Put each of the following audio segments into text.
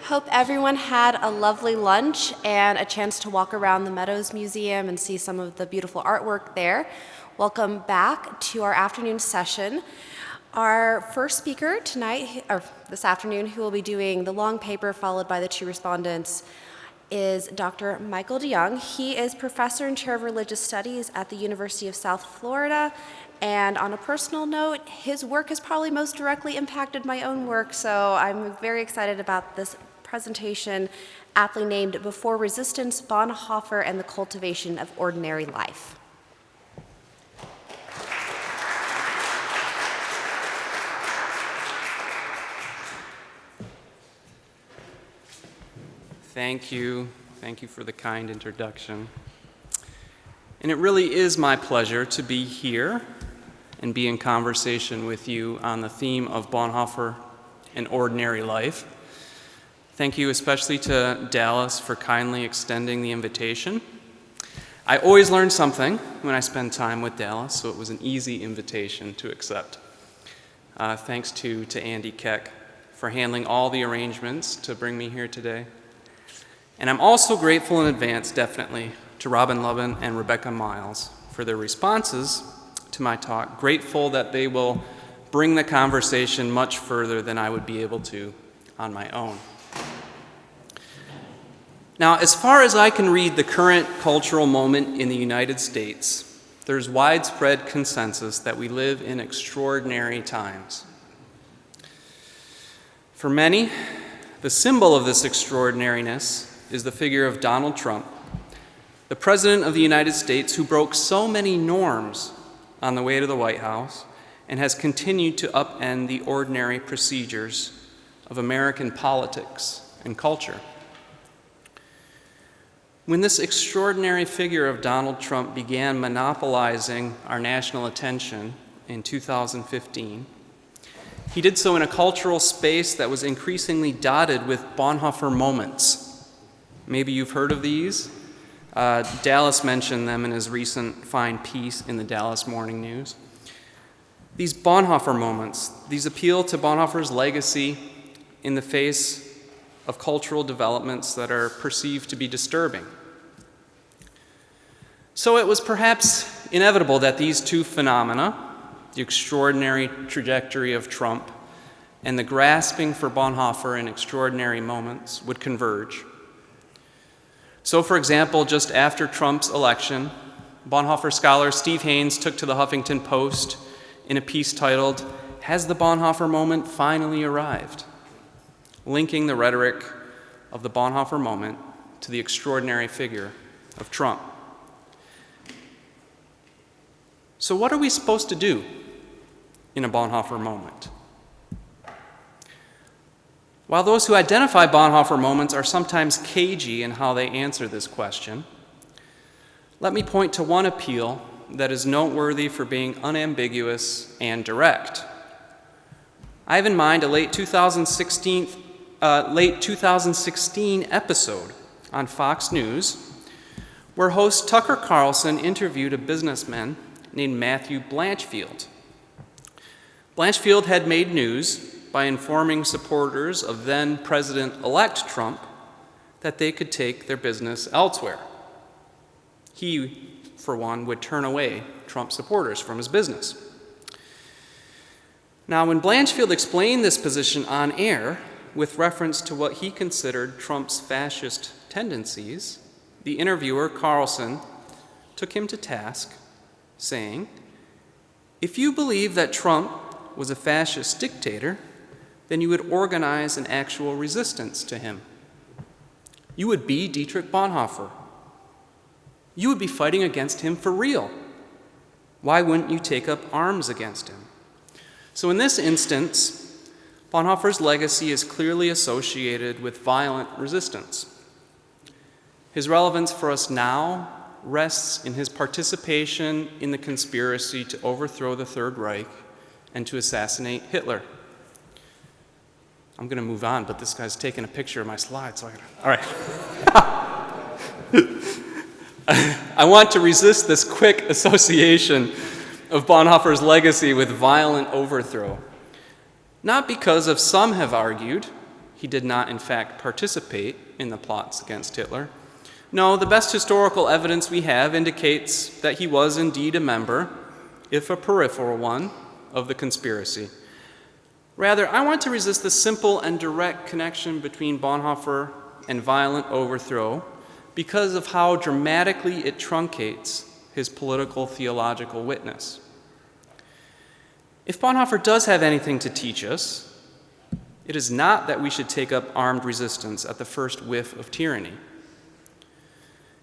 Hope everyone had a lovely lunch and a chance to walk around the Meadows Museum and see some of the beautiful artwork there. Welcome back to our afternoon session. Our first speaker tonight, or this afternoon, who will be doing the long paper followed by the two respondents, is Dr. Michael DeJonge. He is professor and chair of religious studies at the University of South Florida. And on a personal note, his work has probably most directly impacted my own work, so I'm very excited about this presentation, aptly named Before Resistance, Bonhoeffer and the Cultivation of Ordinary Life. Thank you. Thank you for the kind introduction. And it really is my pleasure to be here and be in conversation with you on the theme of Bonhoeffer and ordinary life. Thank you especially to Dallas for kindly extending the invitation. I always learn something when I spend time with Dallas, so it was an easy invitation to accept. Thanks to Andy Keck for handling all the arrangements to bring me here today. And I'm also grateful in advance, definitely, to Lovin and Rebekah Miles for their responses to my talk. Grateful that they will bring the conversation much further than I would be able to on my own. Now, as far as I can read the current cultural moment in the United States, there's widespread consensus that we live in extraordinary times. For many, the symbol of this extraordinariness is the figure of Donald Trump, the President of the United States who broke so many norms on the way to the White House and has continued to upend the ordinary procedures of American politics and culture. When this extraordinary figure of Donald Trump began monopolizing our national attention in 2015, he did so in a cultural space that was increasingly dotted with Bonhoeffer moments. Maybe you've heard of these. Dallas mentioned them in his recent fine piece in the Dallas Morning News. These Bonhoeffer moments, these appeal to Bonhoeffer's legacy in the face of cultural developments that are perceived to be disturbing. So it was perhaps inevitable that these two phenomena, the extraordinary trajectory of Trump and the grasping for Bonhoeffer in extraordinary moments, would converge. So, for example, just after Trump's election, Bonhoeffer scholar Steve Hein took to the Huffington Post in a piece titled, "Has the Bonhoeffer Moment Finally Arrived?" linking the rhetoric of the Bonhoeffer moment to the extraordinary figure of Trump. So what are we supposed to do in a Bonhoeffer moment? While those who identify Bonhoeffer moments are sometimes cagey in how they answer this question, let me point to one appeal that is noteworthy for being unambiguous and direct. I have in mind a late 2016 episode on Fox News where host Tucker Carlson interviewed a businessman named Matthew Blanchfield. Blanchfield had made news by informing supporters of then-President-elect Trump that they could take their business elsewhere. He, for one, would turn away Trump supporters from his business. Now, when Blanchfield explained this position on air with reference to what he considered Trump's fascist tendencies, the interviewer, Carlson, took him to task, saying, "If you believe that Trump was a fascist dictator, then you would organize an actual resistance to him. You would be Dietrich Bonhoeffer. You would be fighting against him for real. Why wouldn't you take up arms against him?" So in this instance, Bonhoeffer's legacy is clearly associated with violent resistance. His relevance for us now rests in his participation in the conspiracy to overthrow the Third Reich and to assassinate Hitler. I'm going to move on, but this guy's taking a picture of my slide, so all right. I want to resist this quick association of Bonhoeffer's legacy with violent overthrow, not because, as some have argued, he did not, in fact, participate in the plots against Hitler. No, the best historical evidence we have indicates that he was indeed a member, if a peripheral one, of the conspiracy. Rather, I want to resist the simple and direct connection between Bonhoeffer and violent overthrow because of how dramatically it truncates his political theological witness. If Bonhoeffer does have anything to teach us, it is not that we should take up armed resistance at the first whiff of tyranny.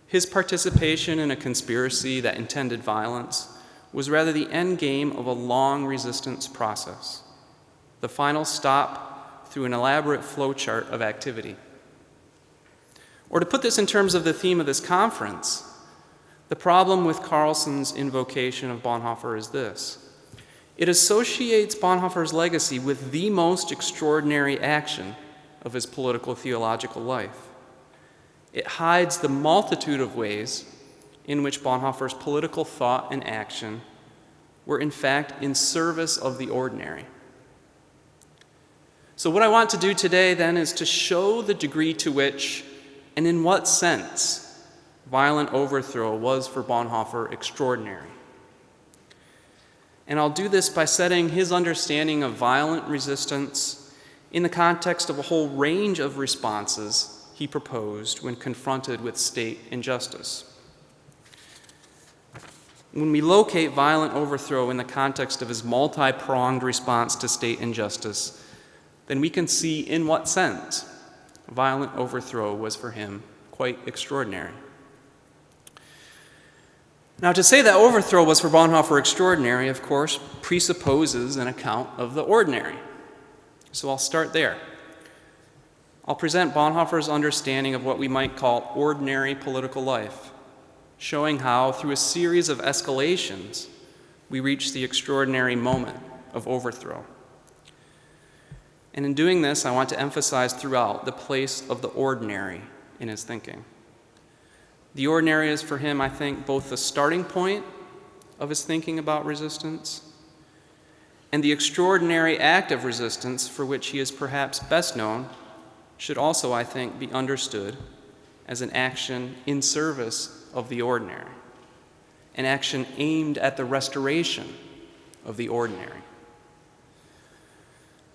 His participation in a conspiracy that intended violence was rather the end game of a long resistance process, the final stop through an elaborate flowchart of activity. Or to put this in terms of the theme of this conference, the problem with Carlson's invocation of Bonhoeffer is this. It associates Bonhoeffer's legacy with the most extraordinary action of his political theological life. It hides the multitude of ways in which Bonhoeffer's political thought and action were in fact in service of the ordinary. So what I want to do today then is to show the degree to which and in what sense violent overthrow was for Bonhoeffer extraordinary. And I'll do this by setting his understanding of violent resistance in the context of a whole range of responses he proposed when confronted with state injustice. When we locate violent overthrow in the context of his multi-pronged response to state injustice, then we can see in what sense violent overthrow was for him quite extraordinary. Now, to say that overthrow was for Bonhoeffer extraordinary, of course, presupposes an account of the ordinary. So I'll start there. I'll present Bonhoeffer's understanding of what we might call ordinary political life, showing how, through a series of escalations, we reach the extraordinary moment of overthrow. And in doing this, I want to emphasize throughout the place of the ordinary in his thinking. The ordinary is for him, I think, both the starting point of his thinking about resistance and the extraordinary act of resistance for which he is perhaps best known should also, I think, be understood as an action in service of the ordinary, an action aimed at the restoration of the ordinary.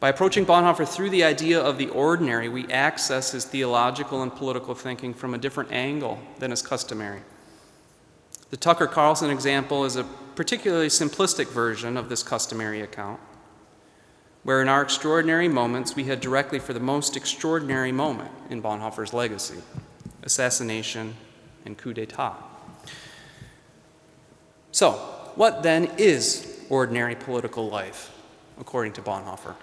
By approaching Bonhoeffer through the idea of the ordinary, we access his theological and political thinking from a different angle than is customary. The Tucker Carlson example is a particularly simplistic version of this customary account, where in our extraordinary moments we head directly for the most extraordinary moment in Bonhoeffer's legacy, assassination and coup d'etat. So, what then is ordinary political life, according to Bonhoeffer?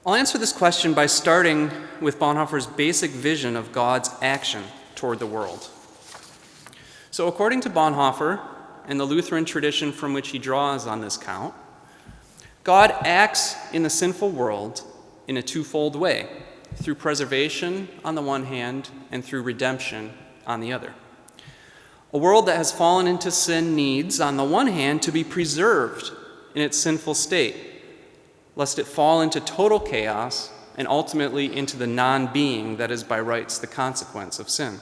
I'll answer this question by starting with Bonhoeffer's basic vision of God's action toward the world. So according to Bonhoeffer and the Lutheran tradition from which he draws on this count, God acts in the sinful world in a twofold way, through preservation on the one hand and through redemption on the other. A world that has fallen into sin needs, on the one hand, to be preserved in its sinful state, lest it fall into total chaos and ultimately into the non-being that is by rights the consequence of sin.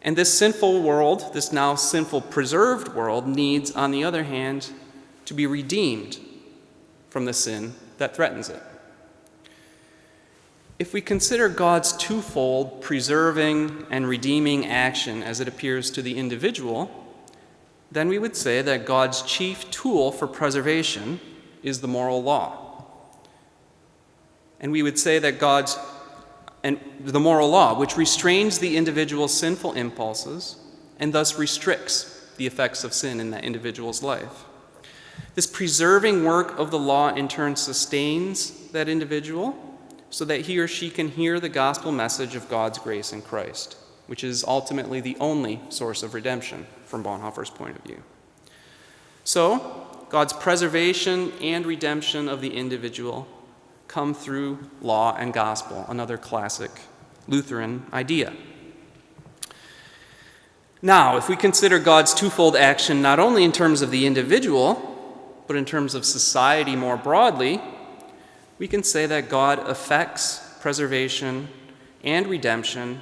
And this sinful world, this now sinful preserved world, needs, on the other hand, to be redeemed from the sin that threatens it. If we consider God's twofold preserving and redeeming action as it appears to the individual, then we would say that God's chief tool for preservation is the moral law. And we would say that the moral law, which restrains the individual's sinful impulses and thus restricts the effects of sin in that individual's life. This preserving work of the law in turn sustains that individual so that he or she can hear the gospel message of God's grace in Christ, which is ultimately the only source of redemption from Bonhoeffer's point of view. So, God's preservation and redemption of the individual come through law and gospel, another classic Lutheran idea. Now, if we consider God's twofold action not only in terms of the individual, but in terms of society more broadly, we can say that God effects preservation and redemption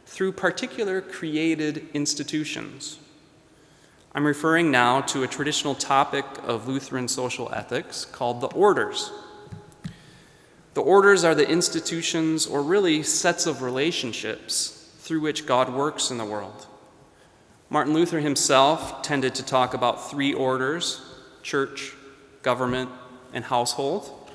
through particular created institutions. I'm referring now to a traditional topic of Lutheran social ethics called the orders. The orders are the institutions, or really sets of relationships, through which God works in the world. Martin Luther himself tended to talk about three orders: church, government, and household.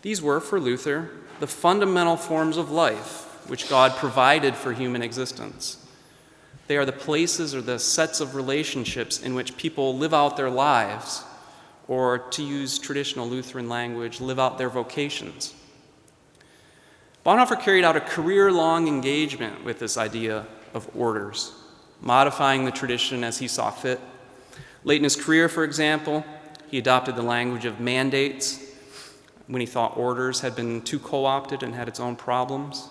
These were, for Luther, the fundamental forms of life which God provided for human existence. They are the places or the sets of relationships in which people live out their lives, or to use traditional Lutheran language, live out their vocations. Bonhoeffer carried out a career-long engagement with this idea of orders, modifying the tradition as he saw fit. Late in his career, for example, he adopted the language of mandates when he thought orders had been too co-opted and had its own problems.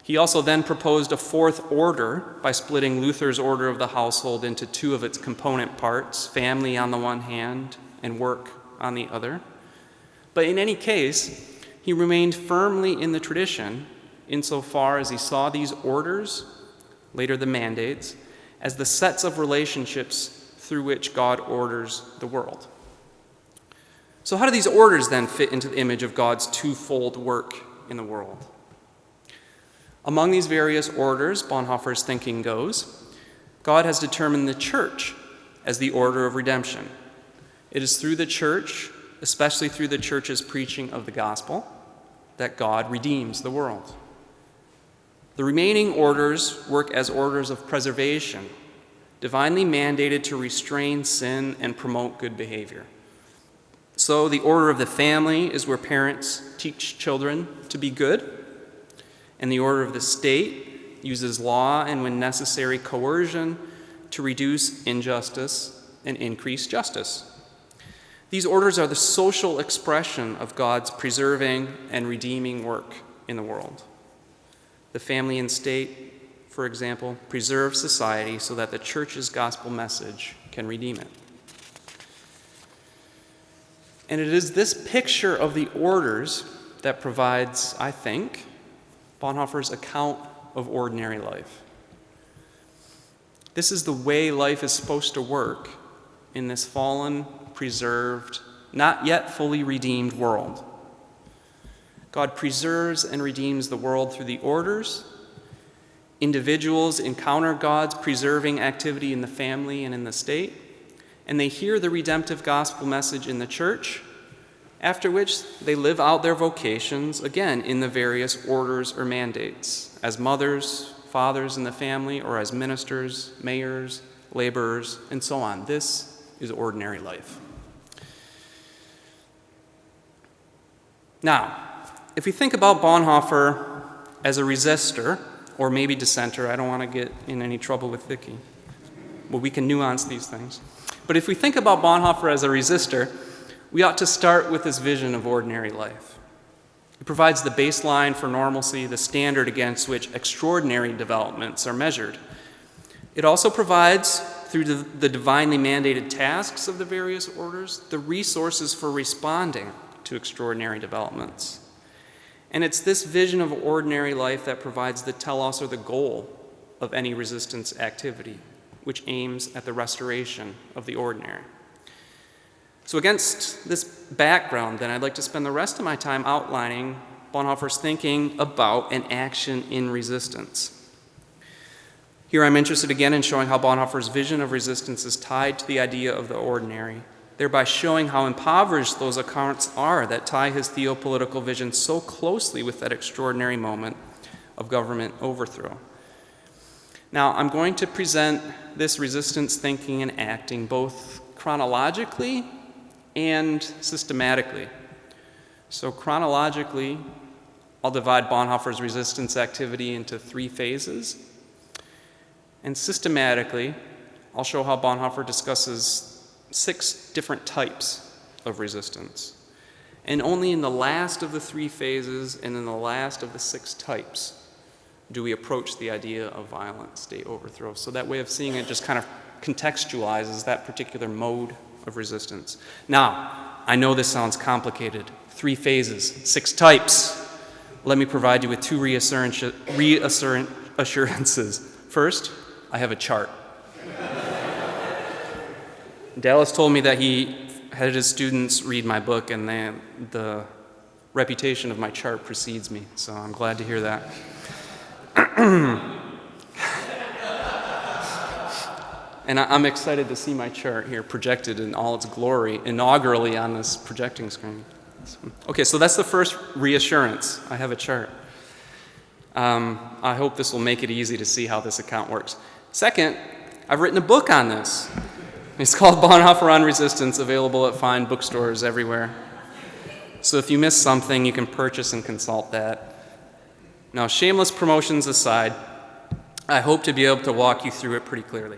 He also then proposed a fourth order by splitting Luther's order of the household into two of its component parts, family on the one hand and work on the other. But in any case, he remained firmly in the tradition insofar as he saw these orders, later the mandates, as the sets of relationships through which God orders the world. So how do these orders then fit into the image of God's twofold work in the world? Among these various orders, Bonhoeffer's thinking goes, God has determined the church as the order of redemption. It is through the church, especially through the church's preaching of the gospel, that God redeems the world. The remaining orders work as orders of preservation, divinely mandated to restrain sin and promote good behavior. So the order of the family is where parents teach children to be good, and the order of the state uses law and, when necessary, coercion to reduce injustice and increase justice. These orders are the social expression of God's preserving and redeeming work in the world. The family and state, for example, preserve society so that the church's gospel message can redeem it. And it is this picture of the orders that provides, I think, Bonhoeffer's account of ordinary life. This is the way life is supposed to work in this fallen, preserved, not yet fully redeemed world. God preserves and redeems the world through the orders. Individuals encounter God's preserving activity in the family and in the state, and they hear the redemptive gospel message in the church, after which they live out their vocations, again, in the various orders or mandates, as mothers, fathers in the family, or as ministers, mayors, laborers, and so on. This is ordinary life. Now, if we think about Bonhoeffer as a resistor, or maybe dissenter, I don't want to get in any trouble with Vicky. Well, we can nuance these things. But if we think about Bonhoeffer as a resistor, we ought to start with this vision of ordinary life. It provides the baseline for normalcy, the standard against which extraordinary developments are measured. It also provides, through the divinely mandated tasks of the various orders, the resources for responding to extraordinary developments. And it's this vision of ordinary life that provides the telos, or the goal, of any resistance activity, which aims at the restoration of the ordinary. So against this background, then, I'd like to spend the rest of my time outlining Bonhoeffer's thinking about an action in resistance. Here I'm interested again in showing how Bonhoeffer's vision of resistance is tied to the idea of the ordinary, thereby showing how impoverished those accounts are that tie his theopolitical vision so closely with that extraordinary moment of government overthrow. Now, I'm going to present this resistance thinking and acting both chronologically and systematically. So chronologically, I'll divide Bonhoeffer's resistance activity into 3 phases. And systematically, I'll show how Bonhoeffer discusses 6 different types of resistance. And only in the last of the 3 phases and in the last of the 6 types do we approach the idea of violent state overthrow. So that way of seeing it just kind of contextualizes that particular mode of resistance. Now, I know this sounds complicated. 3 phases, 6 types. Let me provide you with 2 assurances. First, I have a chart. Dallas told me that he had his students read my book, and the reputation of my chart precedes me, so I'm glad to hear that. And I'm excited to see my chart here projected in all its glory, inaugurally on this projecting screen. Okay, so that's the first reassurance. I have a chart. I hope this will make it easy to see how this account works. Second, I've written a book on this. It's called Bonhoeffer on Resistance, available at fine bookstores everywhere. So if you miss something, you can purchase and consult that. Now, shameless promotions aside, I hope to be able to walk you through it pretty clearly.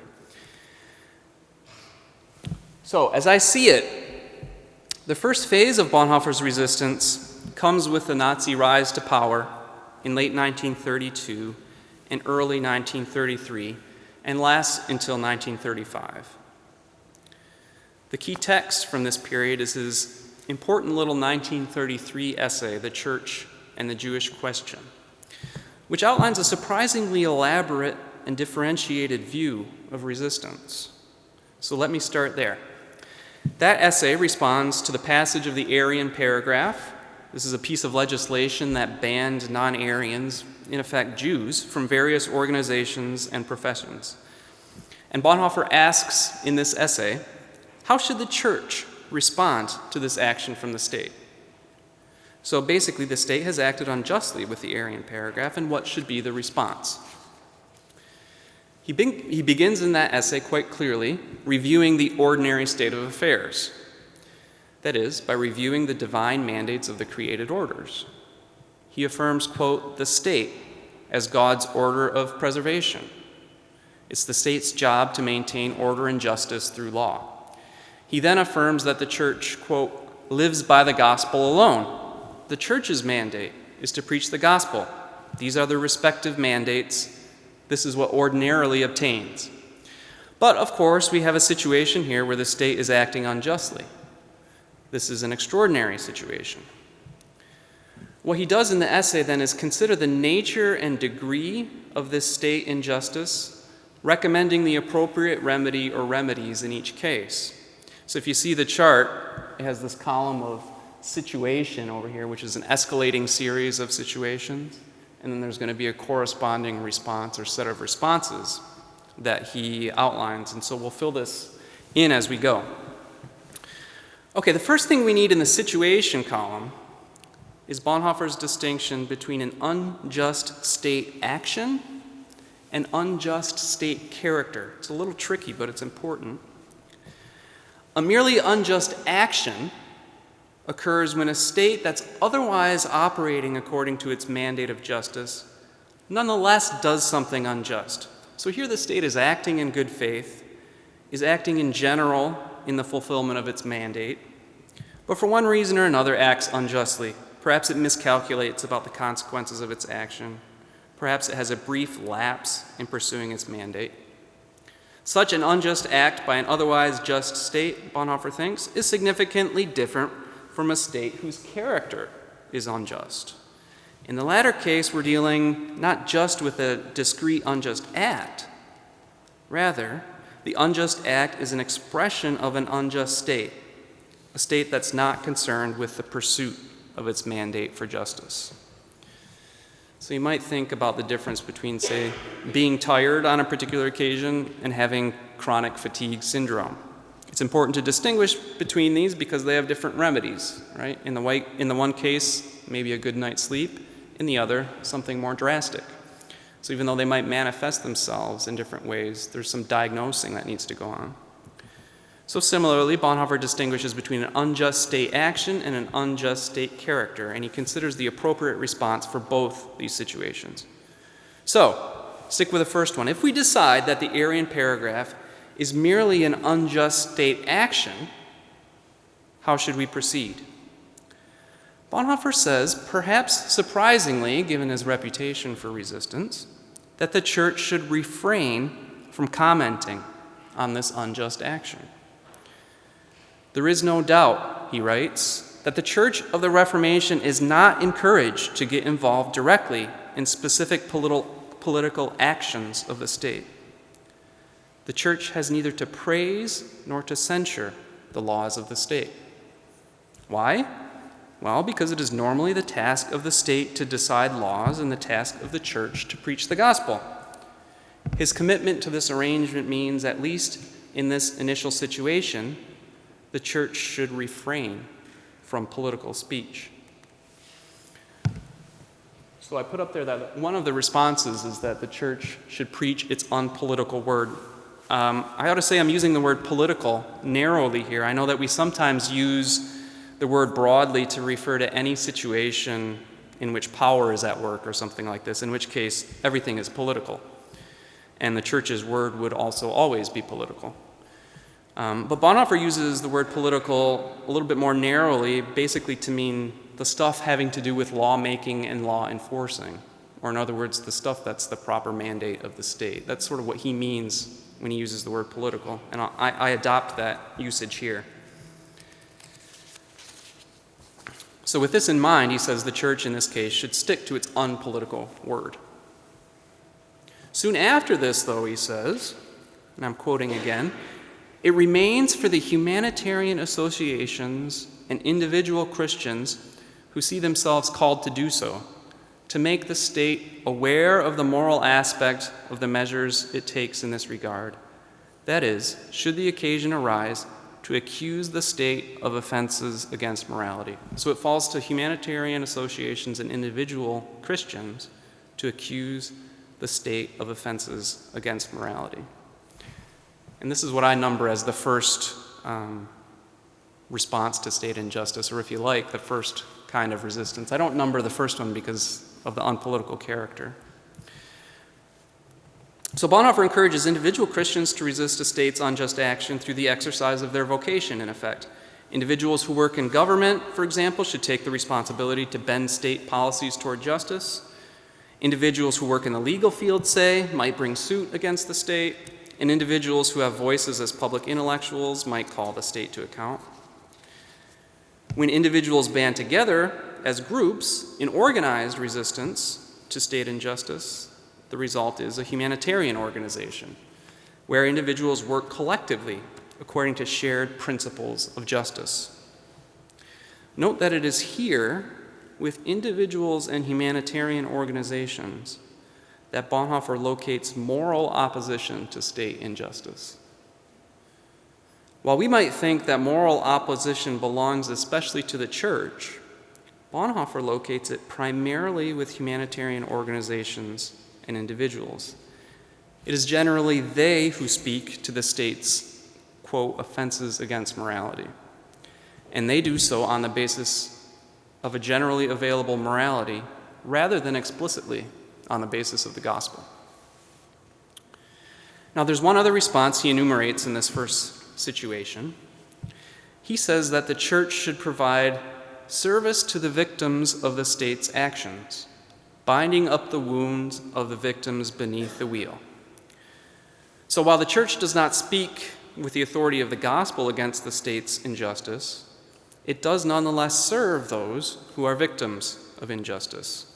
So, as I see it, the first phase of Bonhoeffer's resistance comes with the Nazi rise to power in late 1932 and early 1933, and lasts until 1935. The key text from this period is his important little 1933 essay, The Church and the Jewish Question, which outlines a surprisingly elaborate and differentiated view of resistance. So let me start there. That essay responds to the passage of the Aryan paragraph. This is a piece of legislation that banned non-Aryans, in effect Jews, from various organizations and professions. And Bonhoeffer asks in this essay, how should the church respond to this action from the state? So basically, the state has acted unjustly with the Aryan paragraph, and what should be the response? He begins in that essay quite clearly, reviewing the ordinary state of affairs. That is, by reviewing the divine mandates of the created orders. He affirms, quote, the state as God's order of preservation. It's the state's job to maintain order and justice through law. He then affirms that the church, quote, lives by the gospel alone. The church's mandate is to preach the gospel. These are the respective mandates. This is what ordinarily obtains. But, of course, we have a situation here where the state is acting unjustly. This is an extraordinary situation. What he does in the essay, then, is consider the nature and degree of this state injustice, recommending the appropriate remedy or remedies in each case. So if you see the chart, it has this column of situation over here, which is an escalating series of situations. And then there's going to be a corresponding response or set of responses that he outlines. And so we'll fill this in as we go. Okay, the first thing we need in the situation column is Bonhoeffer's distinction between an unjust state action and unjust state character. It's a little tricky, but it's important. A merely unjust action occurs when a state that's otherwise operating according to its mandate of justice nonetheless does something unjust. So here the state is acting in good faith, is acting in general in the fulfillment of its mandate, but for one reason or another acts unjustly. Perhaps it miscalculates about the consequences of its action. Perhaps it has a brief lapse in pursuing its mandate. Such an unjust act by an otherwise just state, Bonhoeffer thinks, is significantly different from a state whose character is unjust. In the latter case, we're dealing not just with a discrete unjust act. Rather, the unjust act is an expression of an unjust state, a state that's not concerned with the pursuit of its mandate for justice. So you might think about the difference between, say, being tired on a particular occasion and having chronic fatigue syndrome. It's important to distinguish between these because they have different remedies, right? In the one case, maybe a good night's sleep. In the other, something more drastic. So even though they might manifest themselves in different ways, there's some diagnosing that needs to go on. So similarly, Bonhoeffer distinguishes between an unjust state action and an unjust state character, and he considers the appropriate response for both these situations. So, stick with the first one. If we decide that the Aryan paragraph is merely an unjust state action, how should we proceed? Bonhoeffer says, perhaps surprisingly, given his reputation for resistance, that the church should refrain from commenting on this unjust action. There is no doubt, he writes, that the Church of the Reformation is not encouraged to get involved directly in specific political actions of the state. The Church has neither to praise nor to censure the laws of the state. Why? Well, because it is normally the task of the state to decide laws and the task of the Church to preach the gospel. His commitment to this arrangement means, at least in this initial situation, the Church should refrain from political speech. So I put up there that one of the responses is that the Church should preach its unpolitical word. I ought to say I'm using the word political narrowly here. I know that we sometimes use the word broadly to refer to any situation in which power is at work or something like this, in which case everything is political. And the Church's word would also always be political. But Bonhoeffer uses the word political a little bit more narrowly, basically to mean the stuff having to do with lawmaking and law enforcing. Or in other words, the stuff that's the proper mandate of the state. That's sort of what he means when he uses the word political. And I adopt that usage here. So with this in mind, he says the Church in this case should stick to its unpolitical word. Soon after this, though, he says, and I'm quoting again, "It remains for the humanitarian associations and individual Christians who see themselves called to do so, to make the state aware of the moral aspect of the measures it takes in this regard. That is, should the occasion arise, to accuse the state of offenses against morality." So it falls to humanitarian associations and individual Christians to accuse the state of offenses against morality. And this is what I number as the first response to state injustice, or if you like, the first kind of resistance. I don't number the first one because of the unpolitical character. So Bonhoeffer encourages individual Christians to resist a state's unjust action through the exercise of their vocation, in effect. Individuals who work in government, for example, should take the responsibility to bend state policies toward justice. Individuals who work in the legal field, say, might bring suit against the state, and individuals who have voices as public intellectuals might call the state to account. When individuals band together as groups in organized resistance to state injustice, the result is a humanitarian organization where individuals work collectively according to shared principles of justice. Note that it is here, with individuals and humanitarian organizations, that Bonhoeffer locates moral opposition to state injustice. While we might think that moral opposition belongs especially to the Church, Bonhoeffer locates it primarily with humanitarian organizations and individuals. It is generally they who speak to the state's, quote, offenses against morality. And they do so on the basis of a generally available morality rather than explicitly on the basis of the gospel. Now, there's one other response he enumerates in this first situation. He says that the Church should provide service to the victims of the state's actions, binding up the wounds of the victims beneath the wheel. So while the Church does not speak with the authority of the gospel against the state's injustice, it does nonetheless serve those who are victims of injustice.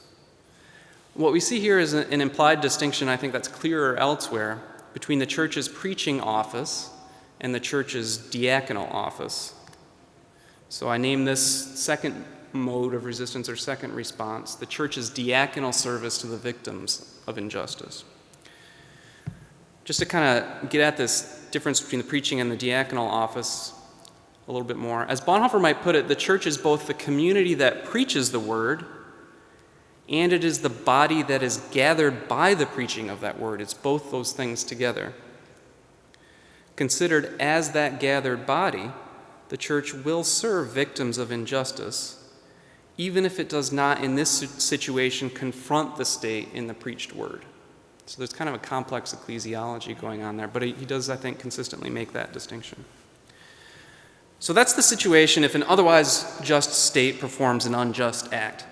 What we see here is an implied distinction, I think that's clearer elsewhere, between the Church's preaching office and the Church's diaconal office. So I name this second mode of resistance or second response, the Church's diaconal service to the victims of injustice. Just to kind of get at this difference between the preaching and the diaconal office a little bit more, as Bonhoeffer might put it, the Church is both the community that preaches the word and it is the body that is gathered by the preaching of that word. It's both those things together. Considered as that gathered body, the Church will serve victims of injustice, even if it does not in this situation confront the state in the preached word. So there's kind of a complex ecclesiology going on there, but he does, I think, consistently make that distinction. So that's the situation if an otherwise just state performs an unjust act.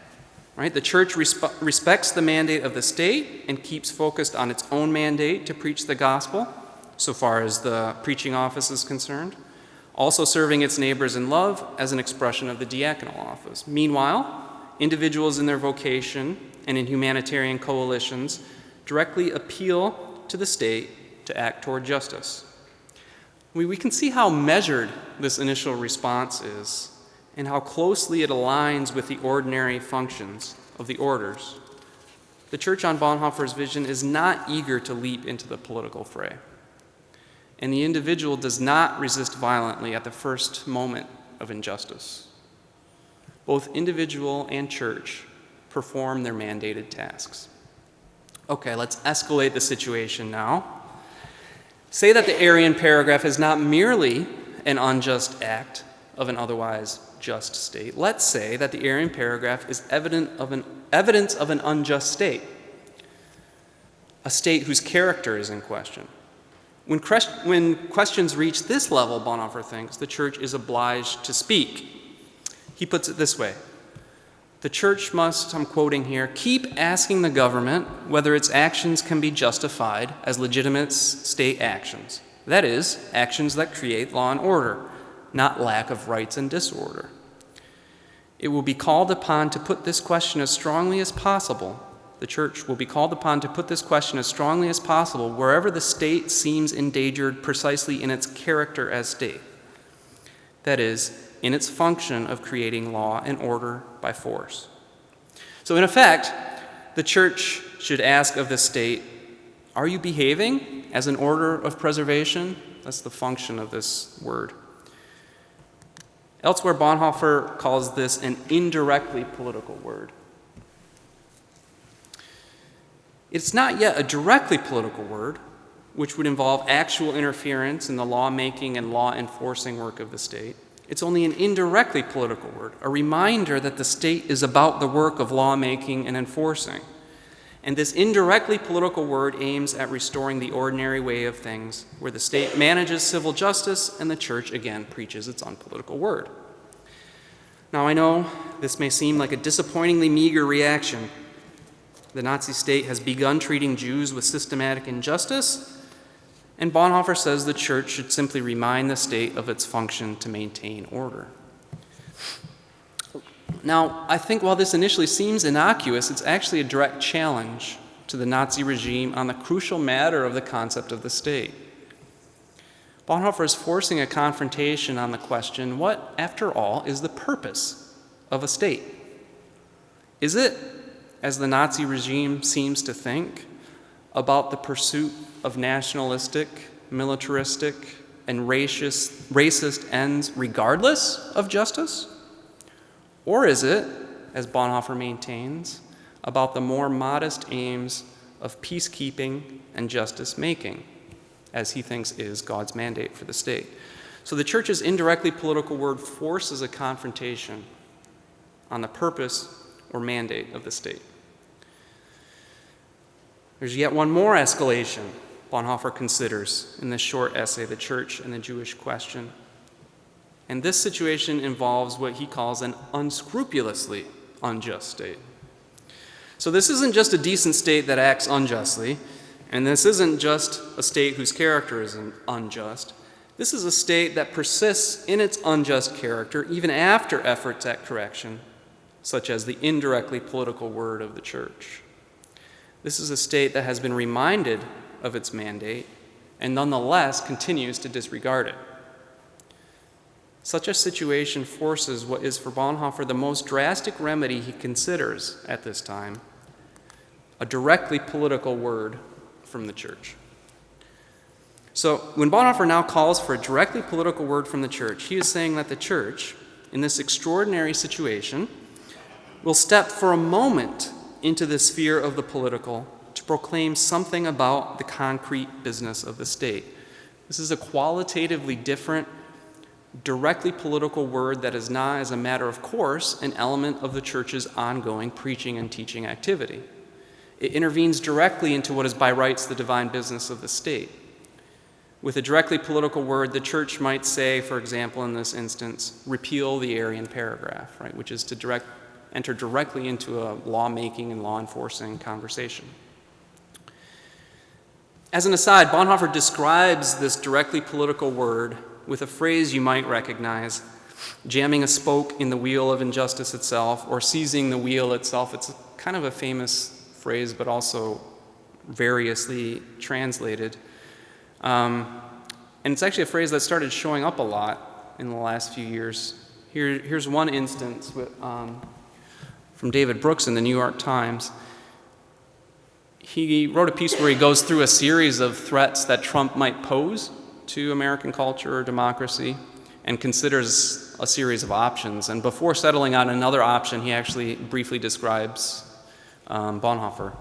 Right? The Church respects the mandate of the state and keeps focused on its own mandate to preach the gospel, so far as the preaching office is concerned, also serving its neighbors in love as an expression of the diaconal office. Meanwhile, individuals in their vocation and in humanitarian coalitions directly appeal to the state to act toward justice. We can see how measured this initial response is and how closely it aligns with the ordinary functions of the orders. The church on Bonhoeffer's vision is not eager to leap into the political fray, and the individual does not resist violently at the first moment of injustice. Both individual and church perform their mandated tasks. Okay, let's escalate the situation now. Say that the Arian paragraph is not merely an unjust act of an otherwise just state. Let's say that the Arian paragraph is evidence of an unjust state, a state whose character is in question. When questions reach this level, Bonhoeffer thinks, the church is obliged to speak. He puts it this way: the church must, I'm quoting here, keep asking the government whether its actions can be justified as legitimate state actions. That is, actions that create law and order, not lack of rights and disorder. It will be called upon to put this question as strongly as possible. The church will be called upon to put this question as strongly as possible wherever the state seems endangered precisely in its character as state. That is, in its function of creating law and order by force. So in effect, the church should ask of the state, are you behaving as an order of preservation? That's the function of this word. Elsewhere, Bonhoeffer calls this an indirectly political word. It's not yet a directly political word, which would involve actual interference in the lawmaking and law enforcing work of the state. It's only an indirectly political word, a reminder that the state is about the work of lawmaking and enforcing. And this indirectly political word aims at restoring the ordinary way of things, where the state manages civil justice and the church again preaches its unpolitical word. Now, I know this may seem like a disappointingly meager reaction. The Nazi state has begun treating Jews with systematic injustice, and Bonhoeffer says the church should simply remind the state of its function to maintain order. Now, I think while this initially seems innocuous, it's actually a direct challenge to the Nazi regime on the crucial matter of the concept of the state. Bonhoeffer is forcing a confrontation on the question, what, after all, is the purpose of a state? Is it, as the Nazi regime seems to think, about the pursuit of nationalistic, militaristic, and racist ends regardless of justice? Or is it, as Bonhoeffer maintains, about the more modest aims of peacekeeping and justice-making, as he thinks is God's mandate for the state? So the church's indirectly political word forces a confrontation on the purpose or mandate of the state. There's yet one more escalation Bonhoeffer considers in this short essay, The Church and the Jewish Question. And this situation involves what he calls an unscrupulously unjust state. So this isn't just a decent state that acts unjustly, and this isn't just a state whose character is unjust. This is a state that persists in its unjust character even after efforts at correction, such as the indirectly political word of the church. This is a state that has been reminded of its mandate and nonetheless continues to disregard it. Such a situation forces what is for Bonhoeffer the most drastic remedy he considers at this time, a directly political word from the church. So when Bonhoeffer now calls for a directly political word from the church, he is saying that the church, in this extraordinary situation, will step for a moment into the sphere of the political to proclaim something about the concrete business of the state. This is a qualitatively different, directly political word that is not, as a matter of course, an element of the church's ongoing preaching and teaching activity. It intervenes directly into what is by rights the divine business of the state. With a directly political word, the church might say, for example, in this instance, repeal the Arian paragraph, right, which is to enter directly into a lawmaking and law enforcing conversation. As an aside, Bonhoeffer describes this directly political word with a phrase you might recognize, jamming a spoke in the wheel of injustice itself, or seizing the wheel itself. It's kind of a famous phrase, but also variously translated. And it's actually a phrase that started showing up a lot in the last few years. Here's one instance from David Brooks in the New York Times. He wrote a piece where he goes through a series of threats that Trump might pose to American culture or democracy and considers a series of options. And before settling on another option, he actually briefly describes Bonhoeffer.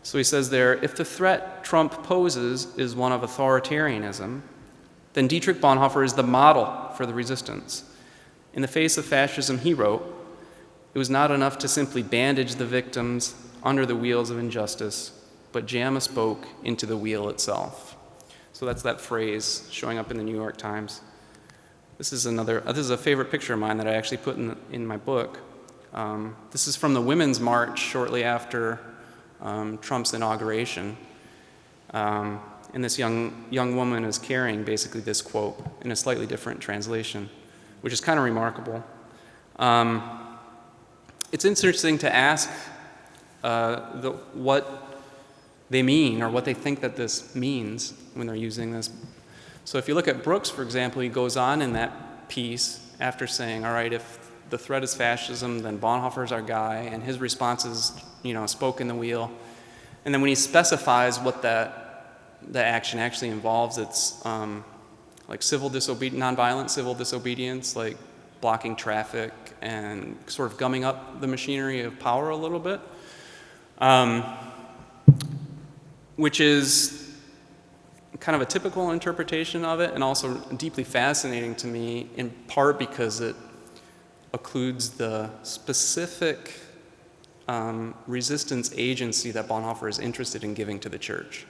So he says there, if the threat Trump poses is one of authoritarianism, then Dietrich Bonhoeffer is the model for the resistance. In the face of fascism, he wrote, it was not enough to simply bandage the victims under the wheels of injustice, but jam a spoke into the wheel itself. So that's that phrase showing up in the New York Times. This is a favorite picture of mine that I actually put in my book. This is from the Women's March shortly after Trump's inauguration. And this young woman is carrying basically this quote in a slightly different translation, which is kind of remarkable. It's interesting to ask what they mean or what they think that this means when they're using this. So if you look at Brooks, for example, he goes on in that piece after saying, all right, if the threat is fascism, then Bonhoeffer's our guy, and his response is, a spoke in the wheel. And then when he specifies what the action actually involves, it's like nonviolent civil disobedience, like blocking traffic and sort of gumming up the machinery of power a little bit, which is kind of a typical interpretation of it and also deeply fascinating to me, in part because it occludes the specific resistance agency that Bonhoeffer is interested in giving to the church.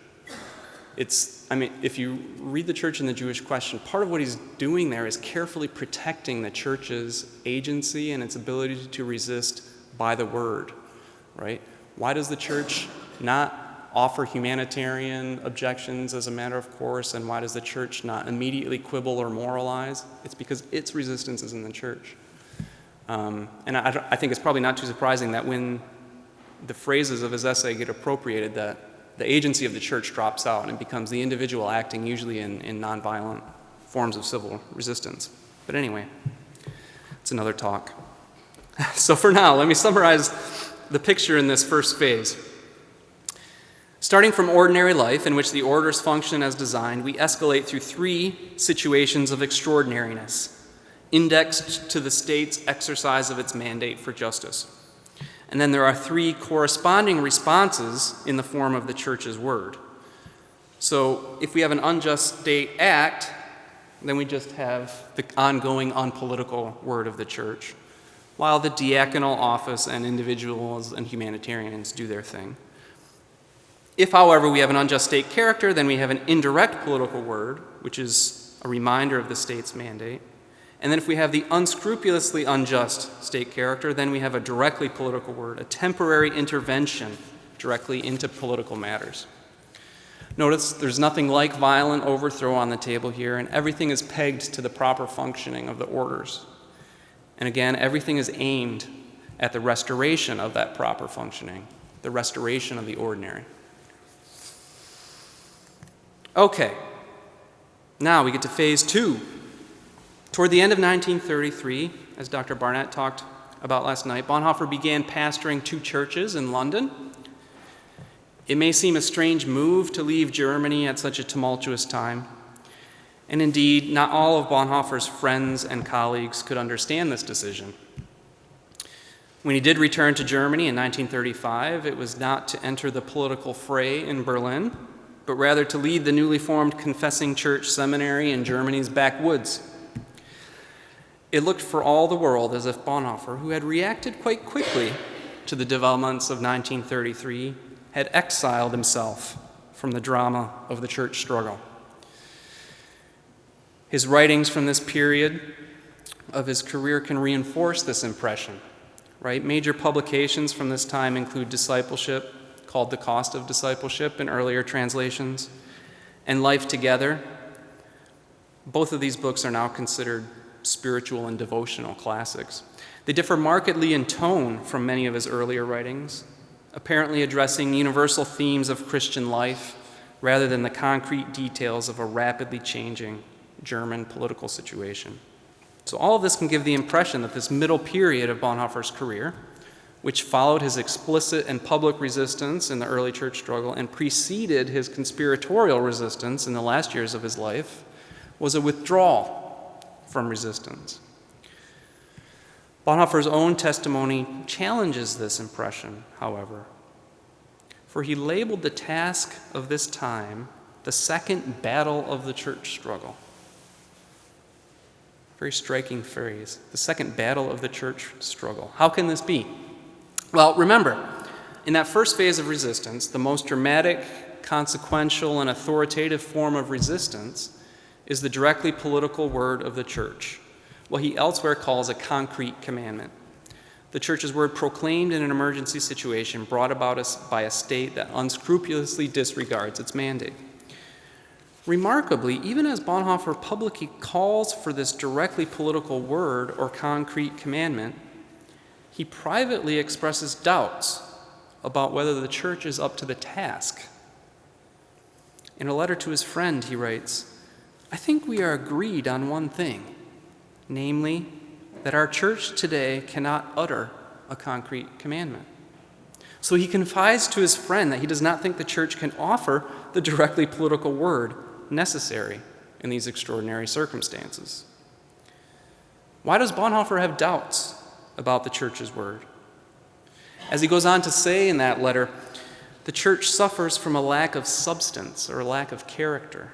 If you read The Church and the Jewish Question, part of what he's doing there is carefully protecting the church's agency and its ability to resist by the word, right? Why does the church not offer humanitarian objections as a matter of course, and why does the church not immediately quibble or moralize? It's because its resistance is in the church. And I think it's probably not too surprising that when the phrases of his essay get appropriated, that the agency of the church drops out and it becomes the individual acting, usually in nonviolent forms of civil resistance. But anyway, it's another talk. So for now, let me summarize the picture in this first phase. Starting from ordinary life, in which the orders function as designed, we escalate through three situations of extraordinariness, indexed to the state's exercise of its mandate for justice. And then there are three corresponding responses in the form of the church's word. So if we have an unjust state act, then we just have the ongoing unpolitical word of the church, while the diaconal office and individuals and humanitarians do their thing. If, however, we have an unjust state character, then we have an indirect political word, which is a reminder of the state's mandate. And then if we have the unscrupulously unjust state character, then we have a directly political word, a temporary intervention directly into political matters. Notice there's nothing like violent overthrow on the table here, and everything is pegged to the proper functioning of the orders. And again, everything is aimed at the restoration of that proper functioning, the restoration of the ordinary. Okay, now we get to phase two. Toward the end of 1933, as Dr. Barnett talked about last night, Bonhoeffer began pastoring two churches in London. It may seem a strange move to leave Germany at such a tumultuous time. And indeed, not all of Bonhoeffer's friends and colleagues could understand this decision. When he did return to Germany in 1935, it was not to enter the political fray in Berlin, but rather to lead the newly formed Confessing Church Seminary in Germany's backwoods. It looked for all the world as if Bonhoeffer, who had reacted quite quickly to the developments of 1933, had exiled himself from the drama of the church struggle. His writings from this period of his career can reinforce this impression, right? Major publications from this time include Discipleship, called The Cost of Discipleship in earlier translations, and Life Together. Both of these books are now considered spiritual and devotional classics. They differ markedly in tone from many of his earlier writings, apparently addressing universal themes of Christian life rather than the concrete details of a rapidly changing German political situation. So all of this can give the impression that this middle period of Bonhoeffer's career, which followed his explicit and public resistance in the early church struggle and preceded his conspiratorial resistance in the last years of his life, was a withdrawal from resistance. Bonhoeffer's own testimony challenges this impression, however, for he labeled the task of this time the second battle of the church struggle. Very striking phrase, the second battle of the church struggle. How can this be? Well, remember, in that first phase of resistance, the most dramatic, consequential, and authoritative form of resistance is the directly political word of the church, what he elsewhere calls a concrete commandment. The church's word proclaimed in an emergency situation brought about by a state that unscrupulously disregards its mandate. Remarkably, even as Bonhoeffer publicly calls for this directly political word or concrete commandment, he privately expresses doubts about whether the church is up to the task. In a letter to his friend, he writes, "I think we are agreed on one thing, namely, that our church today cannot utter a concrete commandment." So he confides to his friend that he does not think the church can offer the directly political word necessary in these extraordinary circumstances. Why does Bonhoeffer have doubts about the church's word? As he goes on to say in that letter, the church suffers from a lack of substance or a lack of character.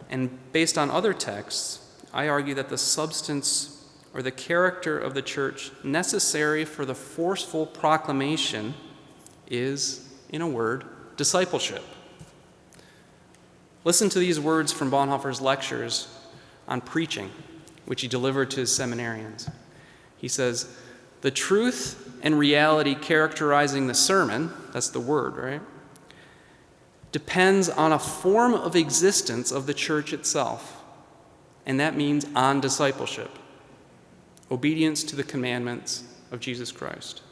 And based on other texts, I argue that the substance or the character of the church necessary for the forceful proclamation is, in a word, discipleship. Listen to these words from Bonhoeffer's lectures on preaching, which he delivered to his seminarians. He says, "The truth and reality characterizing the sermon," that's the word, right, "depends on a form of existence of the church itself, and that means on discipleship, obedience to the commandments of Jesus Christ."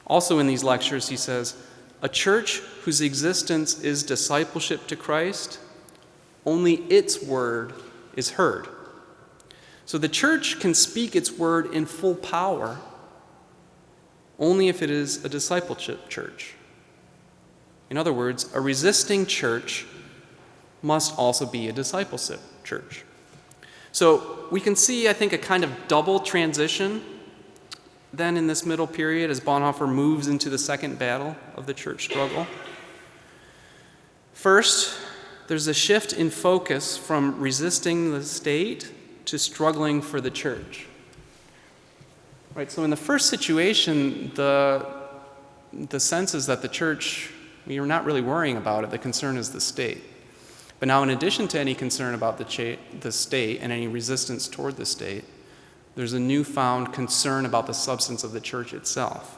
Also in these lectures, he says, "A church whose existence is discipleship to Christ, only its word is heard." So the church can speak its word in full power only if it is a discipleship church. In other words, a resisting church must also be a discipleship church. So we can see, I think, a kind of double transition then in this middle period as Bonhoeffer moves into the second battle of the church struggle. First, there's a shift in focus from resisting the state to struggling for the church. Right, so in the first situation, the sense is that the church, you're not really worrying about it. The concern is the state. But now, in addition to any concern about the state and any resistance toward the state, there's a newfound concern about the substance of the church itself.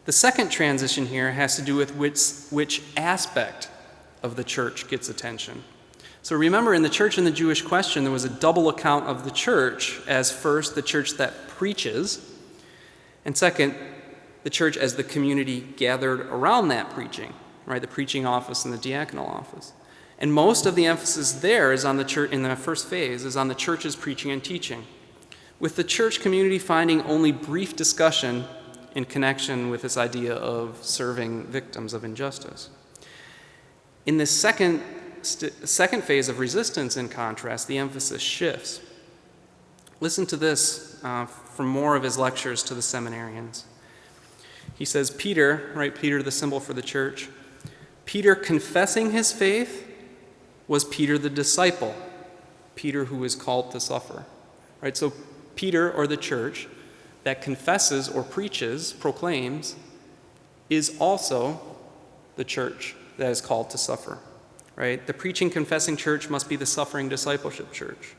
The second transition here has to do with which aspect of the church gets attention. So remember, in the church and the Jewish question, there was a double account of the church as first, the church that preaches, and second, the church as the community gathered around that preaching, right? The preaching office and the diaconal office. And most of the emphasis there is on the church, in the first phase, is on the church's preaching and teaching, with the church community finding only brief discussion in connection with this idea of serving victims of injustice. In this second phase of resistance, in contrast, the emphasis shifts. Listen to this from more of his lectures to the seminarians. He says, Peter, right, Peter, the symbol for the church, Peter confessing his faith was Peter the disciple, Peter who is called to suffer. Right? So Peter, or the church, that confesses or preaches, proclaims, is also the church that is called to suffer. Right? The preaching, confessing church must be the suffering discipleship church.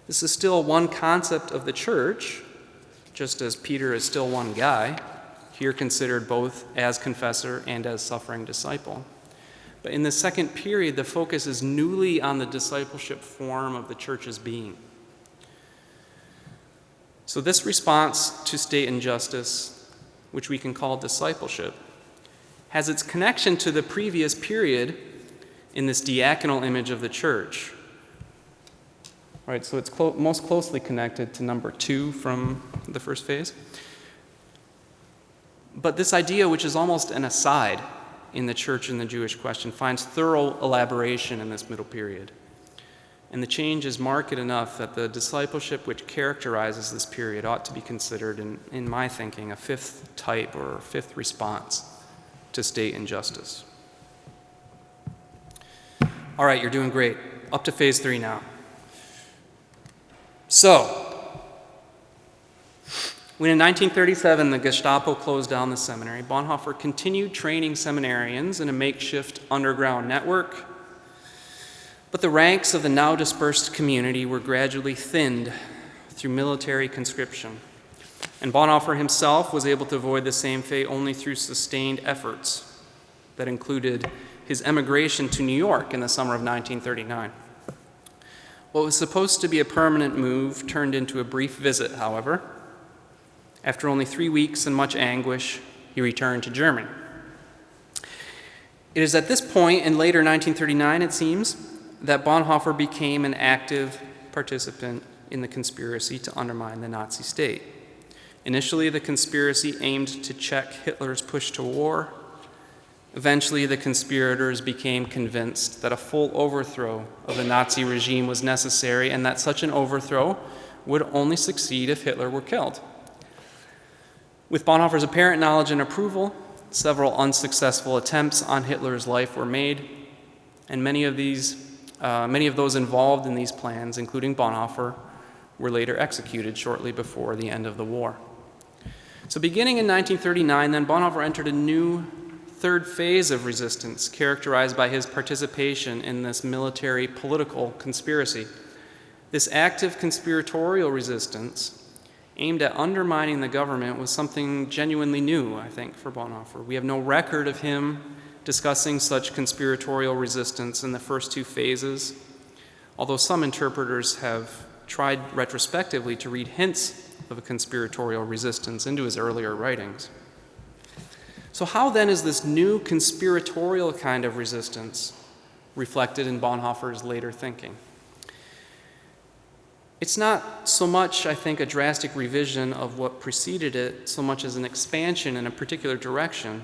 This is still one concept of the church, just as Peter is still one guy, here considered both as confessor and as suffering disciple. But in the second period, the focus is newly on the discipleship form of the church's being. So this response to state injustice, which we can call discipleship, has its connection to the previous period in this diaconal image of the church. Right, so it's most closely connected to number 2 from the first phase. But this idea, which is almost an aside in the church and the Jewish question, finds thorough elaboration in this middle period. And the change is marked enough that the discipleship which characterizes this period ought to be considered, in my thinking, a fifth type or fifth response to state injustice. All right, you're doing great. Up to phase 3 now. So, when in 1937 the Gestapo closed down the seminary, Bonhoeffer continued training seminarians in a makeshift underground network, but the ranks of the now dispersed community were gradually thinned through military conscription, and Bonhoeffer himself was able to avoid the same fate only through sustained efforts that included his emigration to New York in the summer of 1939. What was supposed to be a permanent move turned into a brief visit, however. After only 3 weeks and much anguish, he returned to Germany. It is at this point in later 1939, it seems, that Bonhoeffer became an active participant in the conspiracy to undermine the Nazi state. Initially, the conspiracy aimed to check Hitler's push to war. Eventually, the conspirators became convinced that a full overthrow of the Nazi regime was necessary and that such an overthrow would only succeed if Hitler were killed. With Bonhoeffer's apparent knowledge and approval, several unsuccessful attempts on Hitler's life were made, and many of those involved in these plans, including Bonhoeffer, were later executed shortly before the end of the war. So beginning in 1939, then, Bonhoeffer entered a new third phase of resistance, characterized by his participation in this military political conspiracy. This active conspiratorial resistance aimed at undermining the government was something genuinely new, I think, for Bonhoeffer. We have no record of him discussing such conspiratorial resistance in the first 2 phases, although some interpreters have tried retrospectively to read hints of a conspiratorial resistance into his earlier writings. So how then is this new conspiratorial kind of resistance reflected in Bonhoeffer's later thinking? It's not so much, I think, a drastic revision of what preceded it, so much as an expansion in a particular direction.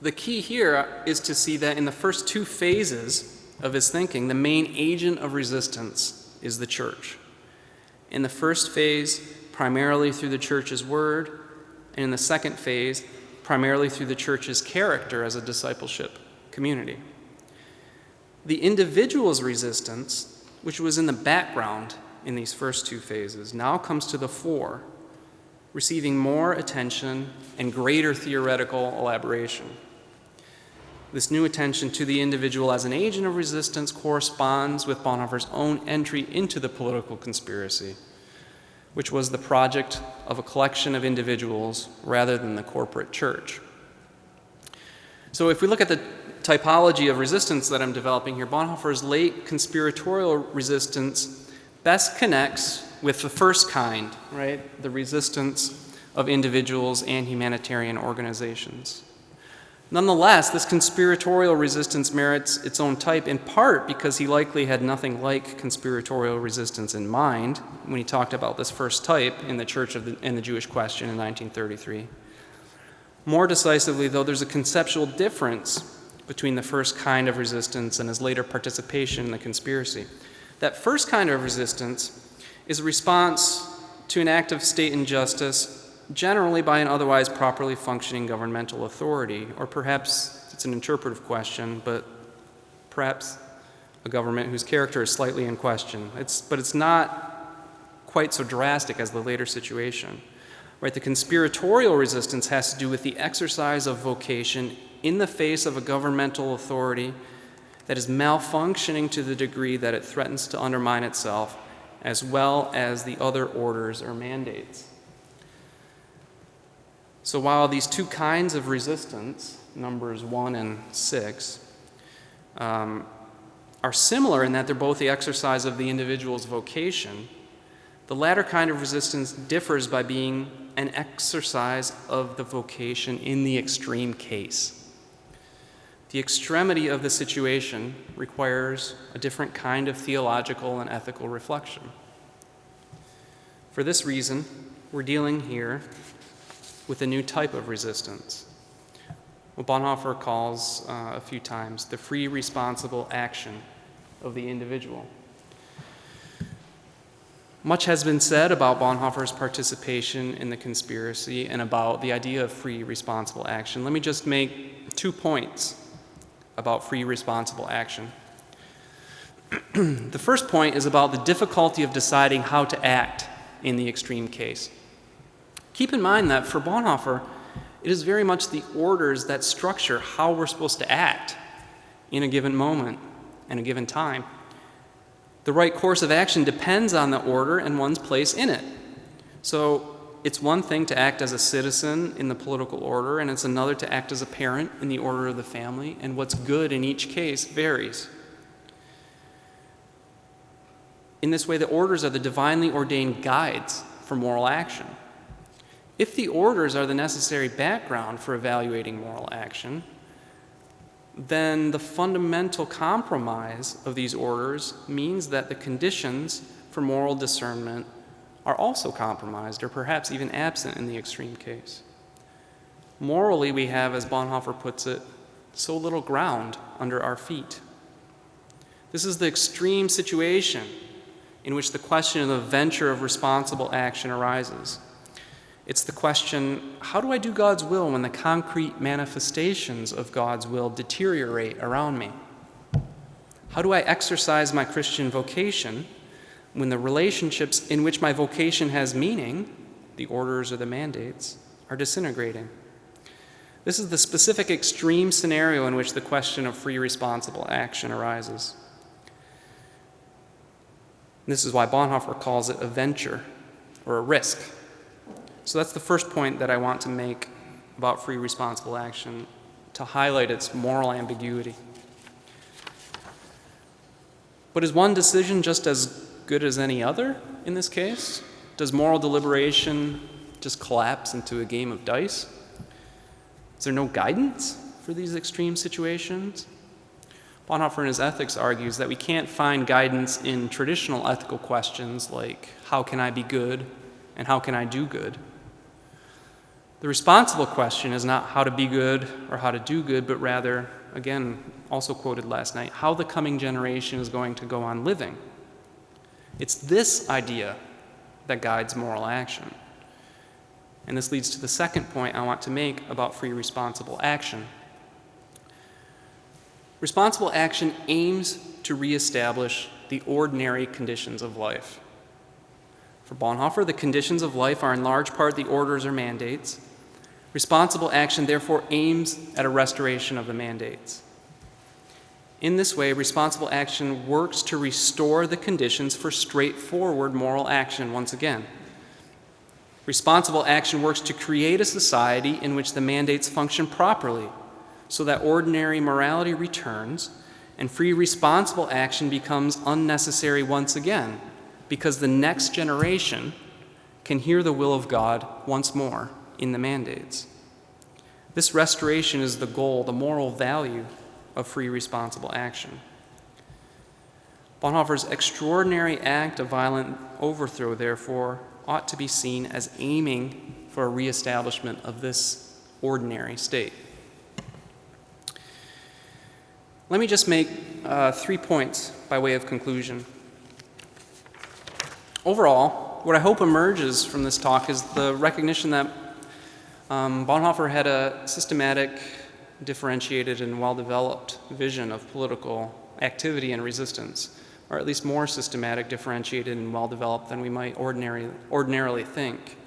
The key here is to see that in the first 2 phases of his thinking, the main agent of resistance is the church. In the first phase, primarily through the church's word, and in the second phase, primarily through the church's character as a discipleship community. The individual's resistance, which was in the background in these first 2 phases, now comes to the fore, receiving more attention and greater theoretical elaboration. This new attention to the individual as an agent of resistance corresponds with Bonhoeffer's own entry into the political conspiracy, which was the project of a collection of individuals rather than the corporate church. So if we look at the typology of resistance that I'm developing here, Bonhoeffer's late conspiratorial resistance best connects with the first kind, right? The resistance of individuals and humanitarian organizations. Nonetheless, this conspiratorial resistance merits its own type, in part because he likely had nothing like conspiratorial resistance in mind when he talked about this first type in the Church and the Jewish Question in 1933. More decisively, though, there's a conceptual difference between the first kind of resistance and his later participation in the conspiracy. That first kind of resistance is a response to an act of state injustice, generally by an otherwise properly functioning governmental authority, or perhaps it's an interpretive question, but perhaps a government whose character is slightly in question. But it's not quite so drastic as the later situation. Right? The conspiratorial resistance has to do with the exercise of vocation in the face of a governmental authority that is malfunctioning to the degree that it threatens to undermine itself, as well as the other orders or mandates. So while these 2 kinds of resistance, numbers 1 and 6, are similar in that they're both the exercise of the individual's vocation, the latter kind of resistance differs by being an exercise of the vocation in the extreme case. The extremity of the situation requires a different kind of theological and ethical reflection. For this reason, we're dealing here with a new type of resistance, what Bonhoeffer calls a few times the free responsible action of the individual. Much has been said about Bonhoeffer's participation in the conspiracy and about the idea of free responsible action. Let me just make 2 points about free responsible action. The first point is about the difficulty of deciding how to act in the extreme case. Keep in mind that for Bonhoeffer, it is very much the orders that structure how we're supposed to act in a given moment and a given time. The right course of action depends on the order and one's place in it. So it's one thing to act as a citizen in the political order, and it's another to act as a parent in the order of the family, and what's good in each case varies. In this way, the orders are the divinely ordained guides for moral action. If the orders are the necessary background for evaluating moral action, then the fundamental compromise of these orders means that the conditions for moral discernment are also compromised or perhaps even absent in the extreme case. Morally, we have, as Bonhoeffer puts it, so little ground under our feet. This is the extreme situation in which the question of the venture of responsible action arises. It's the question, how do I do God's will when the concrete manifestations of God's will deteriorate around me? How do I exercise my Christian vocation when the relationships in which my vocation has meaning, the orders or the mandates, are disintegrating? This is the specific extreme scenario in which the question of free responsible action arises. This is why Bonhoeffer calls it a venture or a risk. So that's the first point that I want to make about free responsible action, to highlight its moral ambiguity. But is one decision just as good as any other in this case? Does moral deliberation just collapse into a game of dice? Is there no guidance for these extreme situations? Bonhoeffer in his Ethics argues that we can't find guidance in traditional ethical questions like how can I be good and how can I do good. The responsible question is not how to be good or how to do good, but rather, again, also quoted last night, how the coming generation is going to go on living. It's this idea that guides moral action. And this leads to the second point I want to make about free responsible action. Responsible action aims to reestablish the ordinary conditions of life. For Bonhoeffer, the conditions of life are in large part the orders or mandates. Responsible action, therefore, aims at a restoration of the mandates. In this way, responsible action works to restore the conditions for straightforward moral action once again. Responsible action works to create a society in which the mandates function properly, so that ordinary morality returns and free responsible action becomes unnecessary once again, because the next generation can hear the will of God once more in the mandates. This restoration is the goal, the moral value of free responsible action. Bonhoeffer's extraordinary act of violent overthrow, therefore, ought to be seen as aiming for a reestablishment of this ordinary state. Let me just make 3 points by way of conclusion. Overall, what I hope emerges from this talk is the recognition that Bonhoeffer had a systematic, differentiated, and well-developed vision of political activity and resistance, or at least more systematic, differentiated, and well-developed than we might ordinarily think.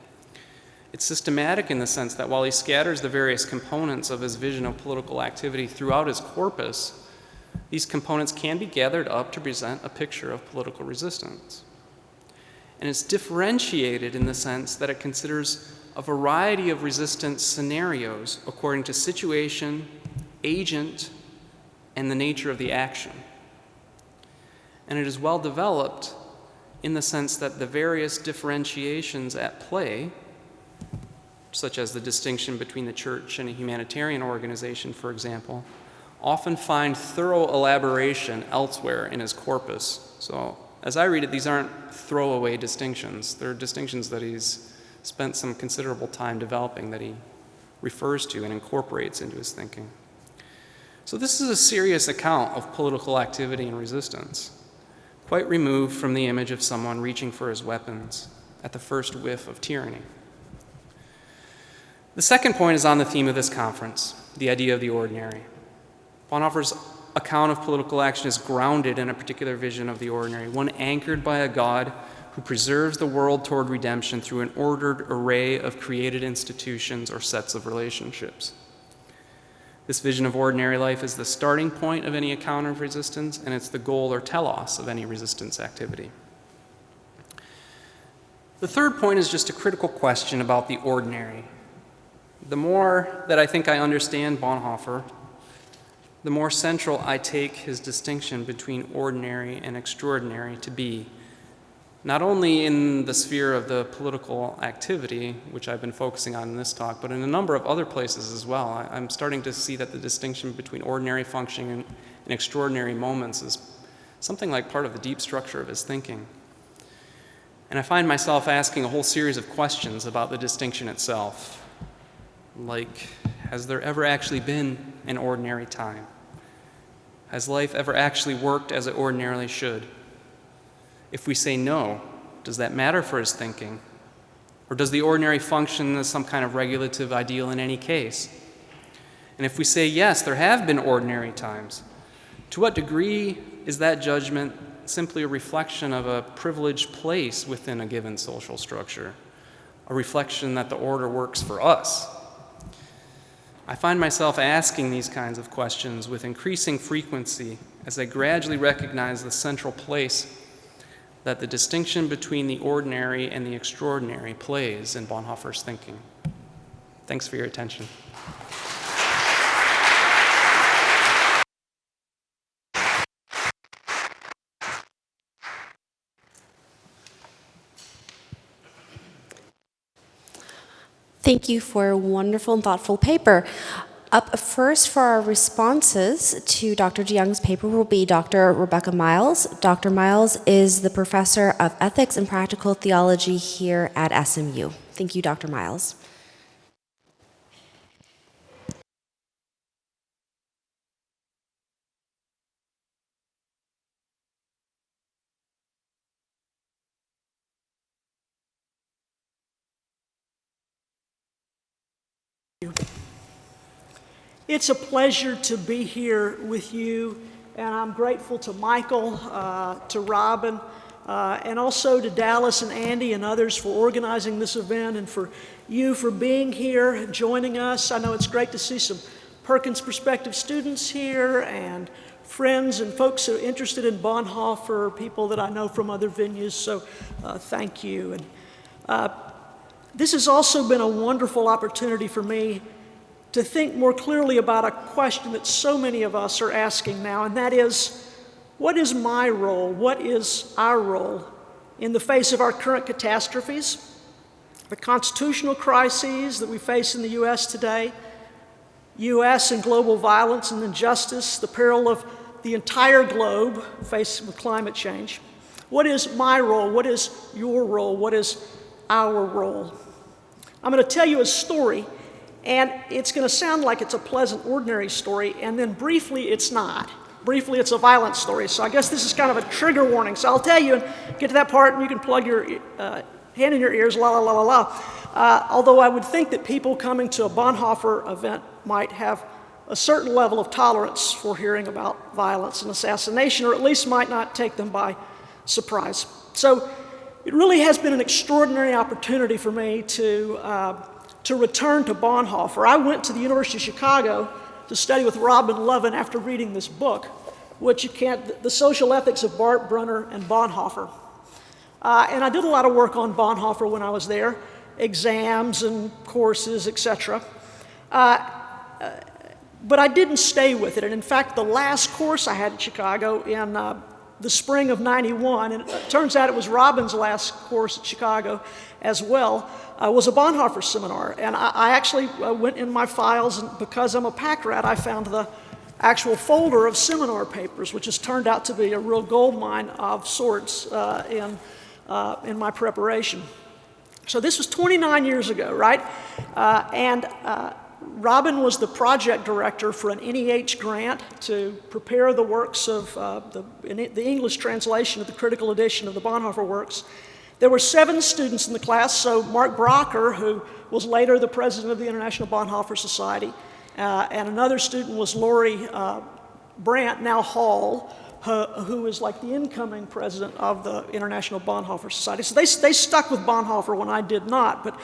It's systematic in the sense that while he scatters the various components of his vision of political activity throughout his corpus, these components can be gathered up to present a picture of political resistance. And it's differentiated in the sense that it considers a variety of resistance scenarios according to situation, agent, and the nature of the action. And it is well developed in the sense that the various differentiations at play, such as the distinction between the church and a humanitarian organization, for example, often find thorough elaboration elsewhere in his corpus. So, as I read it, these aren't throwaway distinctions. They're distinctions that he's spent some considerable time developing, that he refers to and incorporates into his thinking. So this is a serious account of political activity and resistance, quite removed from the image of someone reaching for his weapons at the first whiff of tyranny. The second point is on the theme of this conference, the idea of the ordinary. Bonhoeffer's account of political action is grounded in a particular vision of the ordinary, one anchored by a God who preserves the world toward redemption through an ordered array of created institutions or sets of relationships. This vision of ordinary life is the starting point of any account of resistance, and it's the goal or telos of any resistance activity. The third point is just a critical question about the ordinary. The more that I think I understand Bonhoeffer, the more central I take his distinction between ordinary and extraordinary to be, not only in the sphere of the political activity, which I've been focusing on in this talk, but in a number of other places as well. I'm starting to see that the distinction between ordinary functioning and extraordinary moments is something like part of the deep structure of his thinking. And I find myself asking a whole series of questions about the distinction itself. Like, has there ever actually been an ordinary time? Has life ever actually worked as it ordinarily should? If we say no, does that matter for his thinking? Or does the ordinary function as some kind of regulative ideal in any case? And if we say yes, there have been ordinary times, to what degree is that judgment simply a reflection of a privileged place within a given social structure, a reflection that the order works for us? I find myself asking these kinds of questions with increasing frequency as I gradually recognize the central place that the distinction between the ordinary and the extraordinary plays in Bonhoeffer's thinking. Thanks for your attention. Thank you for a wonderful and thoughtful paper. Up first for our responses to Dr. DeJonge's paper will be Dr. Rebekah Miles. Dr. Miles is the professor of ethics and practical theology here at SMU. Thank you, Dr. Miles. It's a pleasure to be here with you, and I'm grateful to Michael, to Robin, and also to Dallas and Andy and others for organizing this event, and for you for being here and joining us. I know it's great to see some Perkins Perspective students here, and friends and folks who are interested in Bonhoeffer, people that I know from other venues, so thank you. And this has also been a wonderful opportunity for me to think more clearly about a question that so many of us are asking now, and that is, what is my role, what is our role in the face of our current catastrophes, the constitutional crises that we face in the U.S. today, U.S. and global violence and injustice, the peril of the entire globe faced with climate change? What is my role? What is your role? What is our role? I'm going to tell you a story, and it's going to sound like it's a pleasant, ordinary story, and then briefly it's not. Briefly it's a violent story, so I guess this is kind of a trigger warning. So I'll tell you and get to that part, and you can plug your hand in your ears, la la la la la. Although I would think that people coming to a Bonhoeffer event might have a certain level of tolerance for hearing about violence and assassination, or at least might not take them by surprise. So it really has been an extraordinary opportunity for me to return to Bonhoeffer. I went to the University of Chicago to study with Robin Lovin after reading this book, which you can't, The Social Ethics of Bart Brunner and Bonhoeffer. And I did a lot of work on Bonhoeffer when I was there, exams and courses, etc. But I didn't stay with it. And in fact, the last course I had in Chicago in the spring of '91, and it turns out it was Robin's last course at Chicago as well, was a Bonhoeffer seminar. And I actually went in my files, and because I'm a pack rat, I found the actual folder of seminar papers, which has turned out to be a real gold mine of sorts in my preparation. So this was 29 years ago, right? Robin was the project director for an NEH grant to prepare the works of the English translation of the critical edition of the Bonhoeffer works. There were 7 students in the class, so Mark Brocker, who was later the president of the International Bonhoeffer Society, and another student was Lori Brandt, now Hall, who is like the incoming president of the International Bonhoeffer Society. So they stuck with Bonhoeffer when I did not,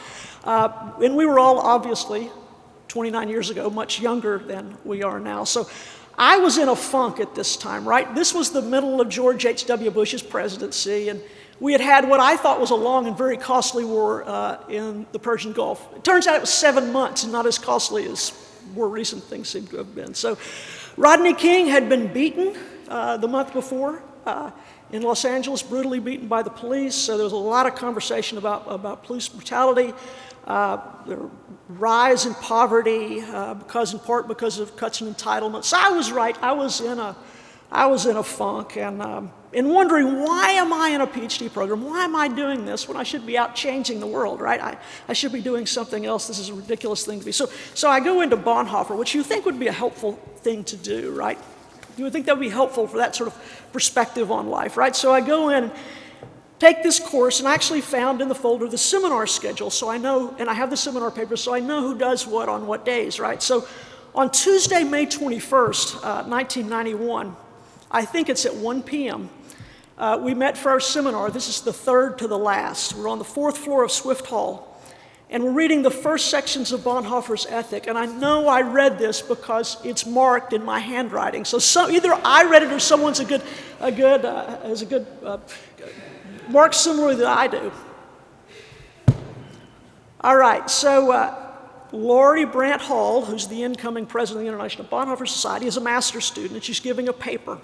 and we were all obviously 29 years ago, much younger than we are now. So I was in a funk at this time, right? This was the middle of George H.W. Bush's presidency, and we had had what I thought was a long and very costly war in the Persian Gulf. It turns out it was 7 months and not as costly as more recent things seem to have been. So Rodney King had been beaten the month before in Los Angeles, brutally beaten by the police. So there was a lot of conversation about police brutality, the rise in poverty, in part because of cuts in entitlements. So I was right. I was in a funk and wondering, why am I in a PhD program? Why am I doing this when I should be out changing the world, right? I should be doing something else. This is a ridiculous thing to be. So I go into Bonhoeffer, which you think would be a helpful thing to do, right? You would think that would be helpful for that sort of perspective on life, right? So I go in, take this course, and I actually found in the folder the seminar schedule, so I know, and I have the seminar papers, so I know who does what on what days, right? So on Tuesday, May 21st, 1991, I think it's at 1 p.m., we met for our seminar. This is the third to the last. We're on the 4th floor of Swift Hall, and we're reading the first sections of Bonhoeffer's Ethic, and I know I read this because it's marked in my handwriting. So either I read it or someone's has a good marked similarly that I do. All right, so Lori Brandt Hall, who's the incoming president of the International Bonhoeffer Society, is a master's student, and she's giving a paper.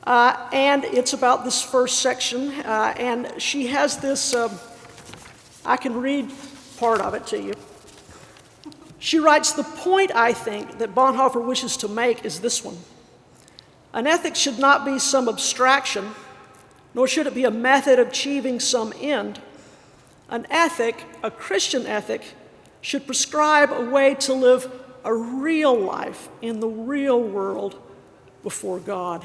And it's about this first section, and she has this, I can read part of it to you. She writes, "The point, I think, that Bonhoeffer wishes to make is this one. An ethic should not be some abstraction, nor should it be a method of achieving some end. An ethic, a Christian ethic, should prescribe a way to live a real life in the real world before God."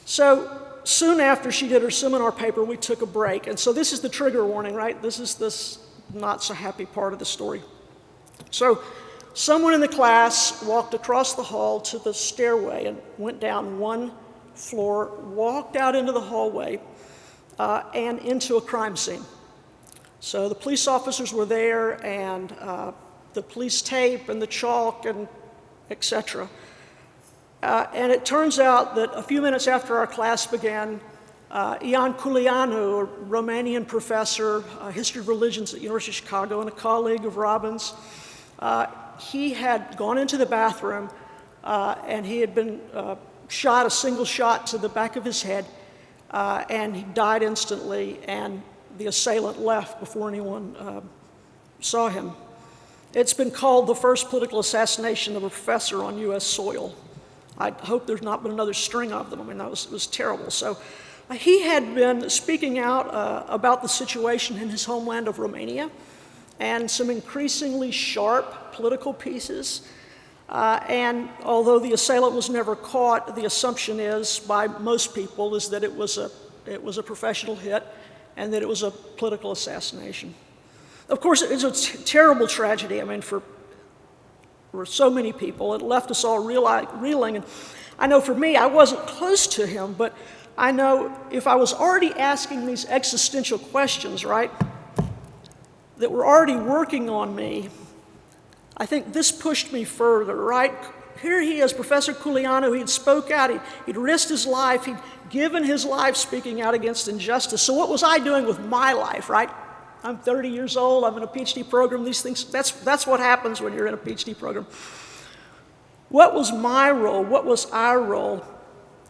So soon after she did her seminar paper, we took a break. And so this is the trigger warning, right? This is this not so happy part of the story. So someone in the class walked across the hall to the stairway and went down one floor, walked out into the hallway, and into a crime scene. So the police officers were there, and the police tape and the chalk and etc. And it turns out that a few minutes after our class began, Ion Culianu, a Romanian professor, history of religions at the University of Chicago, and a colleague of Robin's, he had gone into the bathroom, and he had been shot a single shot to the back of his head, and he died instantly, and the assailant left before anyone saw him. It's been called the first political assassination of a professor on U.S. soil. I hope there's not been another string of them. I mean, it was terrible. So he had been speaking out about the situation in his homeland of Romania, and some increasingly sharp political pieces. And although the assailant was never caught, the assumption is, by most people, is that it was a professional hit and that it was a political assassination. Of course, it's a terrible tragedy. I mean, for so many people, it left us all reeling. And I know for me, I wasn't close to him, but I know if I was already asking these existential questions, right, that were already working on me, I think this pushed me further, right? Here he is, Professor Culianu. He'd spoke out. He'd risked his life. He'd given his life speaking out against injustice. So what was I doing with my life, right? I'm 30 years old, I'm in a PhD program, these things, that's what happens when you're in a PhD program. What was my role, what was our role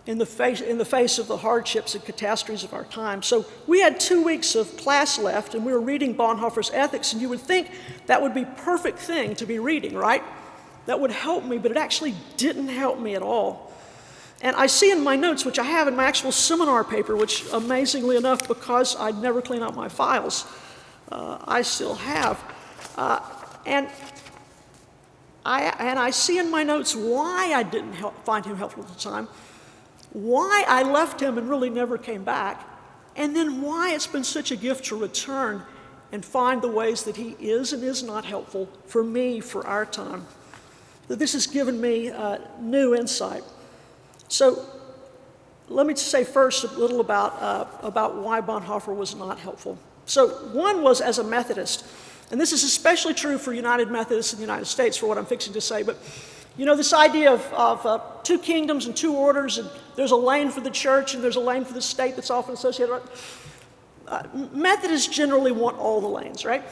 in the face of the hardships and catastrophes of our time? So we had 2 weeks of class left, and we were reading Bonhoeffer's Ethics, and you would think that would be perfect thing to be reading, right? That would help me, but it actually didn't help me at all. And I see in my notes, which I have in my actual seminar paper, which amazingly enough, because I'd never clean out my files, I still have. And I see in my notes why I didn't find him helpful at the time, why I left him and really never came back, and then why it's been such a gift to return and find the ways that he is and is not helpful for me, for our time. That this has given me new insight. So let me say first a little about why Bonhoeffer was not helpful. So one was as a Methodist, and this is especially true for United Methodists in the United States for what I'm fixing to say, but you know, this idea of 2 kingdoms and 2 orders, and there's a lane for the church and there's a lane for the state that's often associated with Methodists generally want all the lanes, right?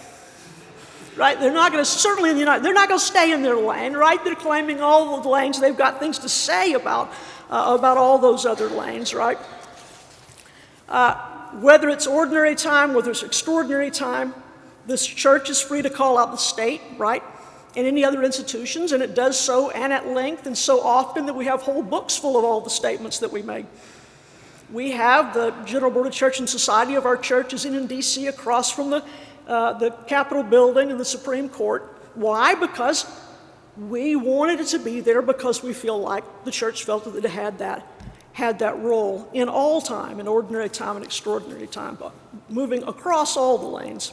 Right? They're not going to, certainly in the United, they're not going to stay in their lane, right? They're claiming all of the lanes. They've got things to say about all those other lanes, right? Whether it's ordinary time, whether it's extraordinary time, this church is free to call out the state, right? And any other institutions, and it does so, and at length, and so often that we have whole books full of all the statements that we make. We have the General Board of Church and Society of our churches in D.C. across from the Capitol building and the Supreme Court. Why? Because we wanted it to be there because we feel like the church felt that it had that role in all time, in ordinary time and extraordinary time, but moving across all the lanes.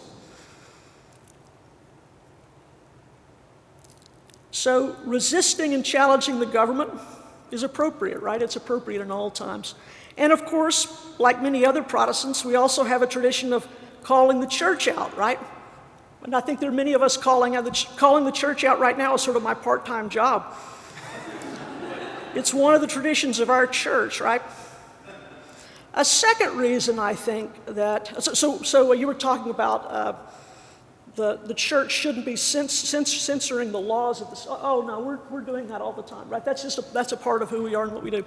So resisting and challenging the government is appropriate, right? It's appropriate in all times. And of course, like many other Protestants, we also have a tradition of calling the church out, right? And I think there are many of us calling the church out right now is sort of my part-time job. It's one of the traditions of our church, right? A second reason I think that, so you were talking about the church shouldn't be censoring the laws of the, oh no, we're doing that all the time, right? That's a part of who we are and what we do.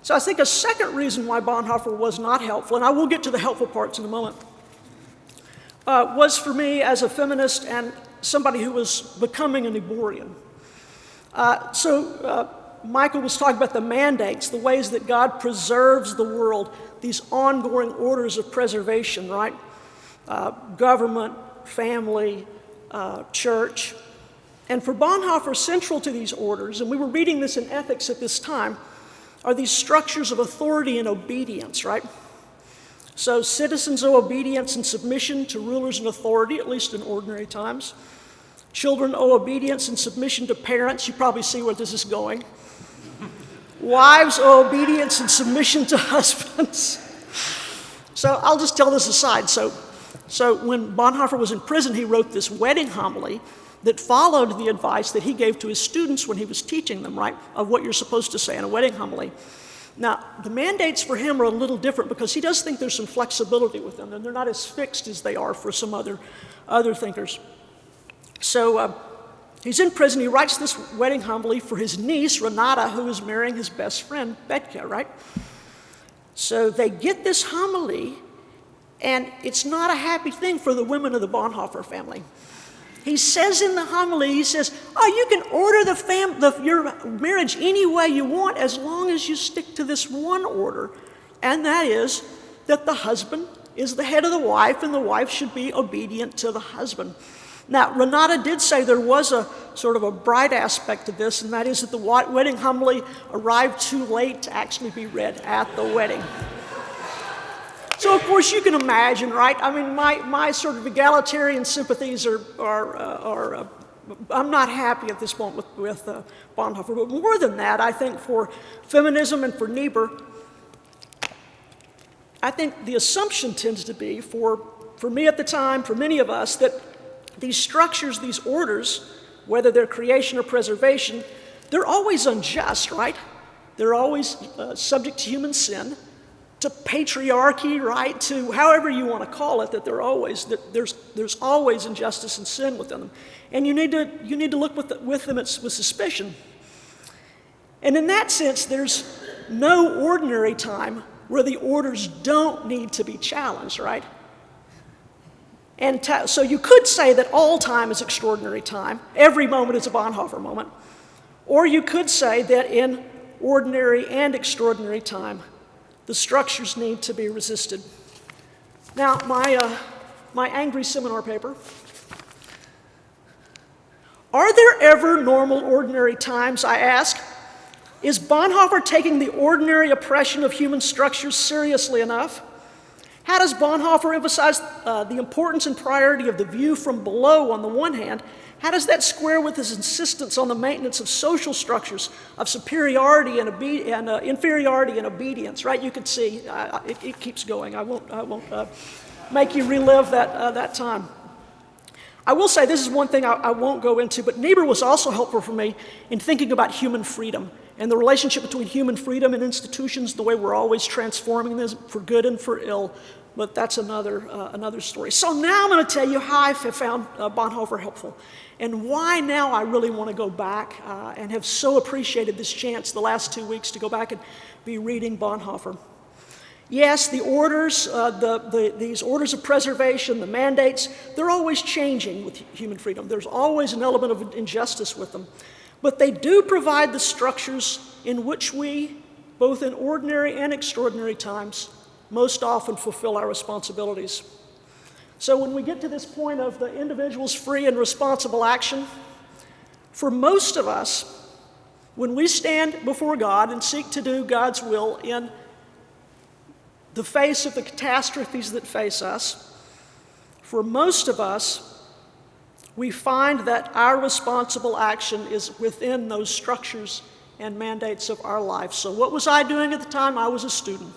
So I think a second reason why Bonhoeffer was not helpful, and I will get to the helpful parts in a moment, was for me as a feminist and somebody who was becoming a Niebuhrian. Michael was talking about the mandates, the ways that God preserves the world, these ongoing orders of preservation, right? Government, family, church. And for Bonhoeffer, central to these orders, and we were reading this in Ethics at this time, are these structures of authority and obedience, right? So citizens owe obedience and submission to rulers and authority, at least in ordinary times. Children owe obedience and submission to parents. You probably see where this is going. Wives owe obedience and submission to husbands. So I'll just tell this aside. So when Bonhoeffer was in prison, he wrote this wedding homily that followed the advice that he gave to his students when he was teaching them, right, of what you're supposed to say in a wedding homily. Now, the mandates for him are a little different because he does think there's some flexibility with them, and they're not as fixed as they are for some other thinkers. So he's in prison. He writes this wedding homily for his niece, Renata, who is marrying his best friend, Rebekah, right? So they get this homily, and it's not a happy thing for the women of the Bonhoeffer family. He says in the homily, he says, oh, you can order your marriage any way you want as long as you stick to this one order, and that is that the husband is the head of the wife and the wife should be obedient to the husband. Now, Renata did say there was a sort of a bright aspect to this, and that is that the wedding homily arrived too late to actually be read at the wedding. So, of course, you can imagine, right? I mean, my sort of egalitarian sympathies are I'm not happy at this point with Bonhoeffer. But more than that, I think for feminism and for Niebuhr, I think the assumption tends to be, for me at the time, for many of us, that these structures, these orders, whether they're creation or preservation, they're always unjust, right? They're always subject to human sin. to patriarchy, right? To however you want to call it, that there's always injustice and sin within them, and you need to look with them with suspicion. And in that sense, there's no ordinary time where the orders don't need to be challenged, right? And so you could say that all time is extraordinary time. Every moment is a Bonhoeffer moment. Or you could say that in ordinary and extraordinary time, the structures need to be resisted. Now, my angry seminar paper. Are there ever normal, ordinary times, I ask? Is Bonhoeffer taking the ordinary oppression of human structures seriously enough? How does Bonhoeffer emphasize the importance and priority of the view from below on the one hand? How does that square with his insistence on the maintenance of social structures of superiority and inferiority and obedience? Right? You can see it keeps going. I won't make you relive that time. I will say this is one thing I won't go into, but Niebuhr was also helpful for me in thinking about human freedom and the relationship between human freedom and institutions, the way we're always transforming this for good and for ill. But that's another story. So now I'm going to tell you how I found Bonhoeffer helpful and why now I really want to go back and have so appreciated this chance the last 2 weeks to go back and be reading Bonhoeffer. Yes, the orders, these orders of preservation, the mandates, they're always changing with human freedom. There's always an element of injustice with them. But they do provide the structures in which we, both in ordinary and extraordinary times, most often fulfill our responsibilities. So when we get to this point of the individual's free and responsible action, for most of us, when we stand before God and seek to do God's will in the face of the catastrophes that face us, for most of us, we find that our responsible action is within those structures and mandates of our life. So what was I doing at the time? I was a student.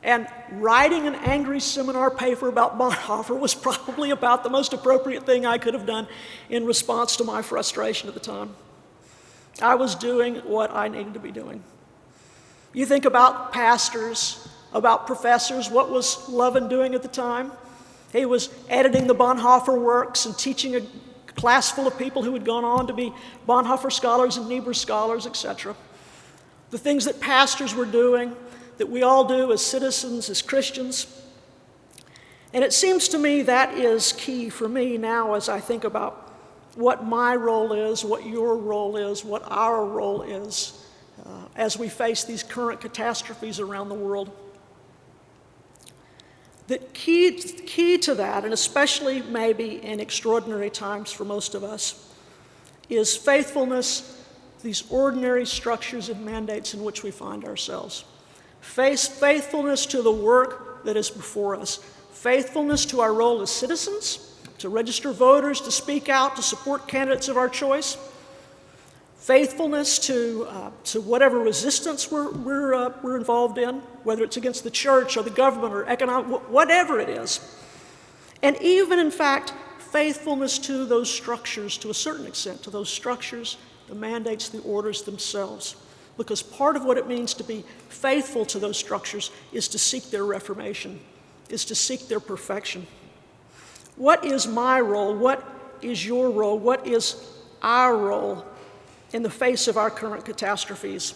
And writing an angry seminar paper about Bonhoeffer was probably about the most appropriate thing I could have done in response to my frustration at the time. I was doing what I needed to be doing. You think about pastors, about professors. What was Lovin doing at the time? He was editing the Bonhoeffer works and teaching a class full of people who had gone on to be Bonhoeffer scholars and Niebuhr scholars, etc. The things that pastors were doing, that we all do as citizens, as Christians. And it seems to me that is key for me now as I think about what my role is, what your role is, what our role is as we face these current catastrophes around the world. The key to that, and especially maybe in extraordinary times for most of us, is faithfulness to these ordinary structures and mandates in which we find ourselves. Faithfulness to the work that is before us. Faithfulness to our role as citizens, to register voters, to speak out, to support candidates of our choice. Faithfulness to whatever resistance we're involved in, whether it's against the church or the government or economic, whatever it is. And even, in fact, faithfulness to those structures to a certain extent, to those structures, the mandates, the orders themselves. Because part of what it means to be faithful to those structures is to seek their reformation, is to seek their perfection. What is my role? What is your role? What is our role in the face of our current catastrophes?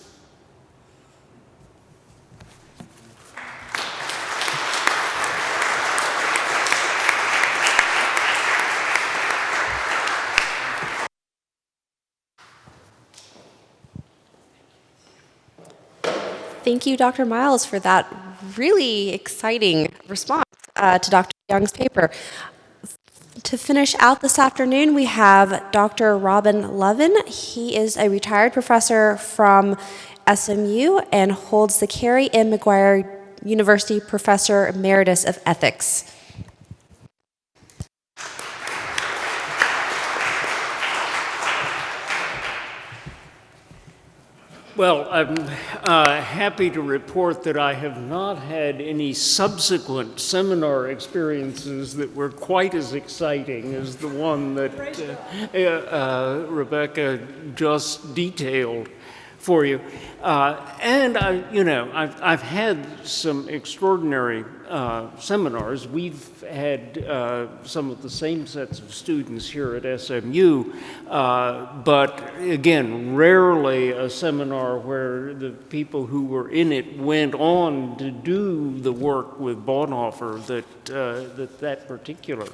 Thank you, Dr. Miles, for that really exciting response to Dr. DeJonge's paper. To finish out this afternoon, we have Dr. Robin Lovin. He is a retired professor from SMU and holds the Carrie M. McGuire University Professor Emeritus of Ethics. Well, I'm happy to report that I have not had any subsequent seminar experiences that were quite as exciting as the one that Rebekah just detailed for you. I've had some extraordinary seminars. We've had some of the same sets of students here at SMU, but again, rarely a seminar where the people who were in it went on to do the work with Bonhoeffer that particular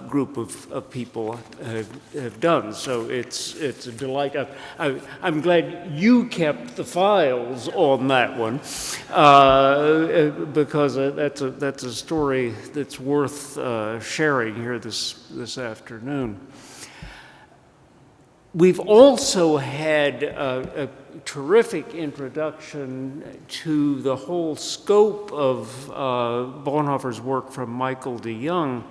group of people have done. So it's a delight. I'm glad you kept the files on that one, because that's a story that's worth sharing here this afternoon. We've also had a terrific introduction to the whole scope of Bonhoeffer's work from Michael DeJonge.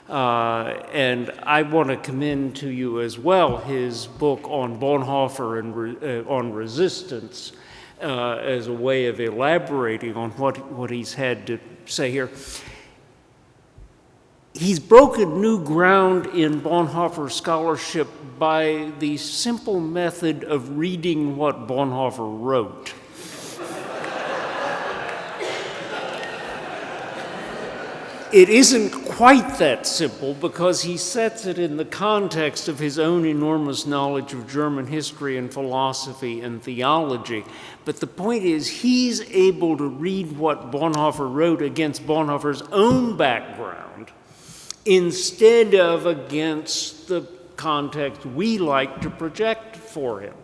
And I want to commend to you as well his book on Bonhoeffer and on resistance as a way of elaborating on what he's had to say here. He's broken new ground in Bonhoeffer scholarship by the simple method of reading what Bonhoeffer wrote. It isn't quite that simple because he sets it in the context of his own enormous knowledge of German history and philosophy and theology. But the point is, he's able to read what Bonhoeffer wrote against Bonhoeffer's own background instead of against the context we like to project for him.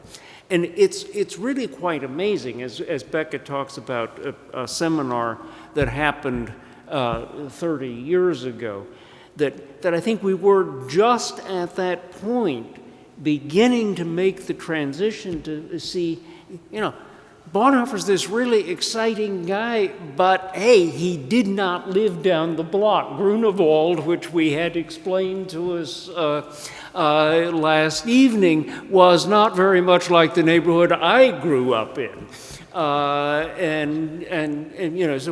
And it's really quite amazing, as Becca talks about a seminar that happened 30 years ago, that I think we were just at that point beginning to make the transition to see, Bonhoeffer's this really exciting guy, but hey, he did not live down the block. Grunewald, which we had explained to us last evening, was not very much like the neighborhood I grew up in. So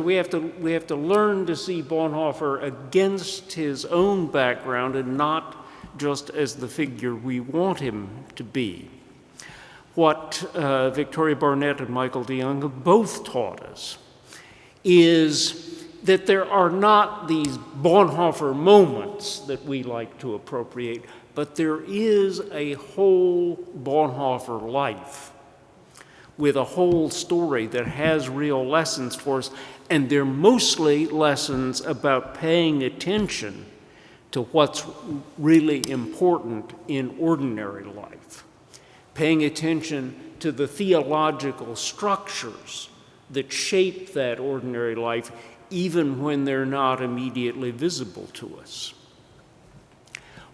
we have to learn to see Bonhoeffer against his own background and not just as the figure we want him to be. What Victoria Barnett and Michael DeJonge have both taught us is that there are not these Bonhoeffer moments that we like to appropriate, but there is a whole Bonhoeffer life with a whole story that has real lessons for us, and they're mostly lessons about paying attention to what's really important in ordinary life, paying attention to the theological structures that shape that ordinary life, even when they're not immediately visible to us.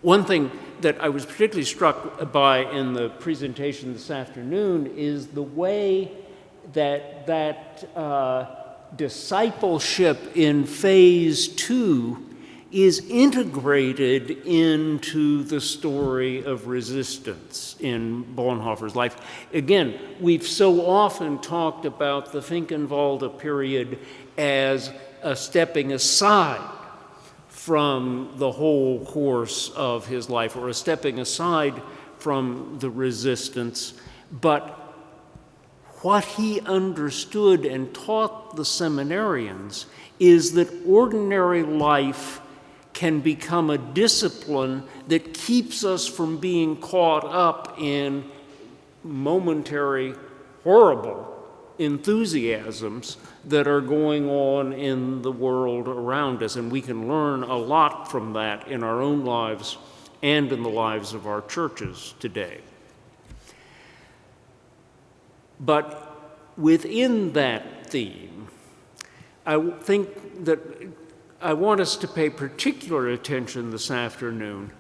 One thing that I was particularly struck by in the presentation this afternoon is the way that discipleship in phase 2 is integrated into the story of resistance in Bonhoeffer's life. Again, we've so often talked about the Finkenwalde period as a stepping aside from the whole course of his life, or a stepping aside from the resistance. But what he understood and taught the seminarians is that ordinary life can become a discipline that keeps us from being caught up in momentary, horrible enthusiasms that are going on in the world around us. And we can learn a lot from that in our own lives and in the lives of our churches today. But within that theme, I think that I want us to pay particular attention this afternoon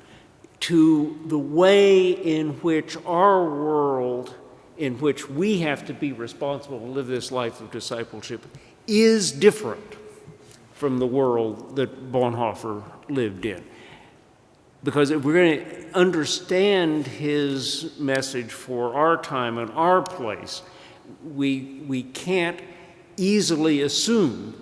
to the way in which our world, in which we have to be responsible to live this life of discipleship, is different from the world that Bonhoeffer lived in. Because if we're going to understand his message for our time and our place, we can't easily assume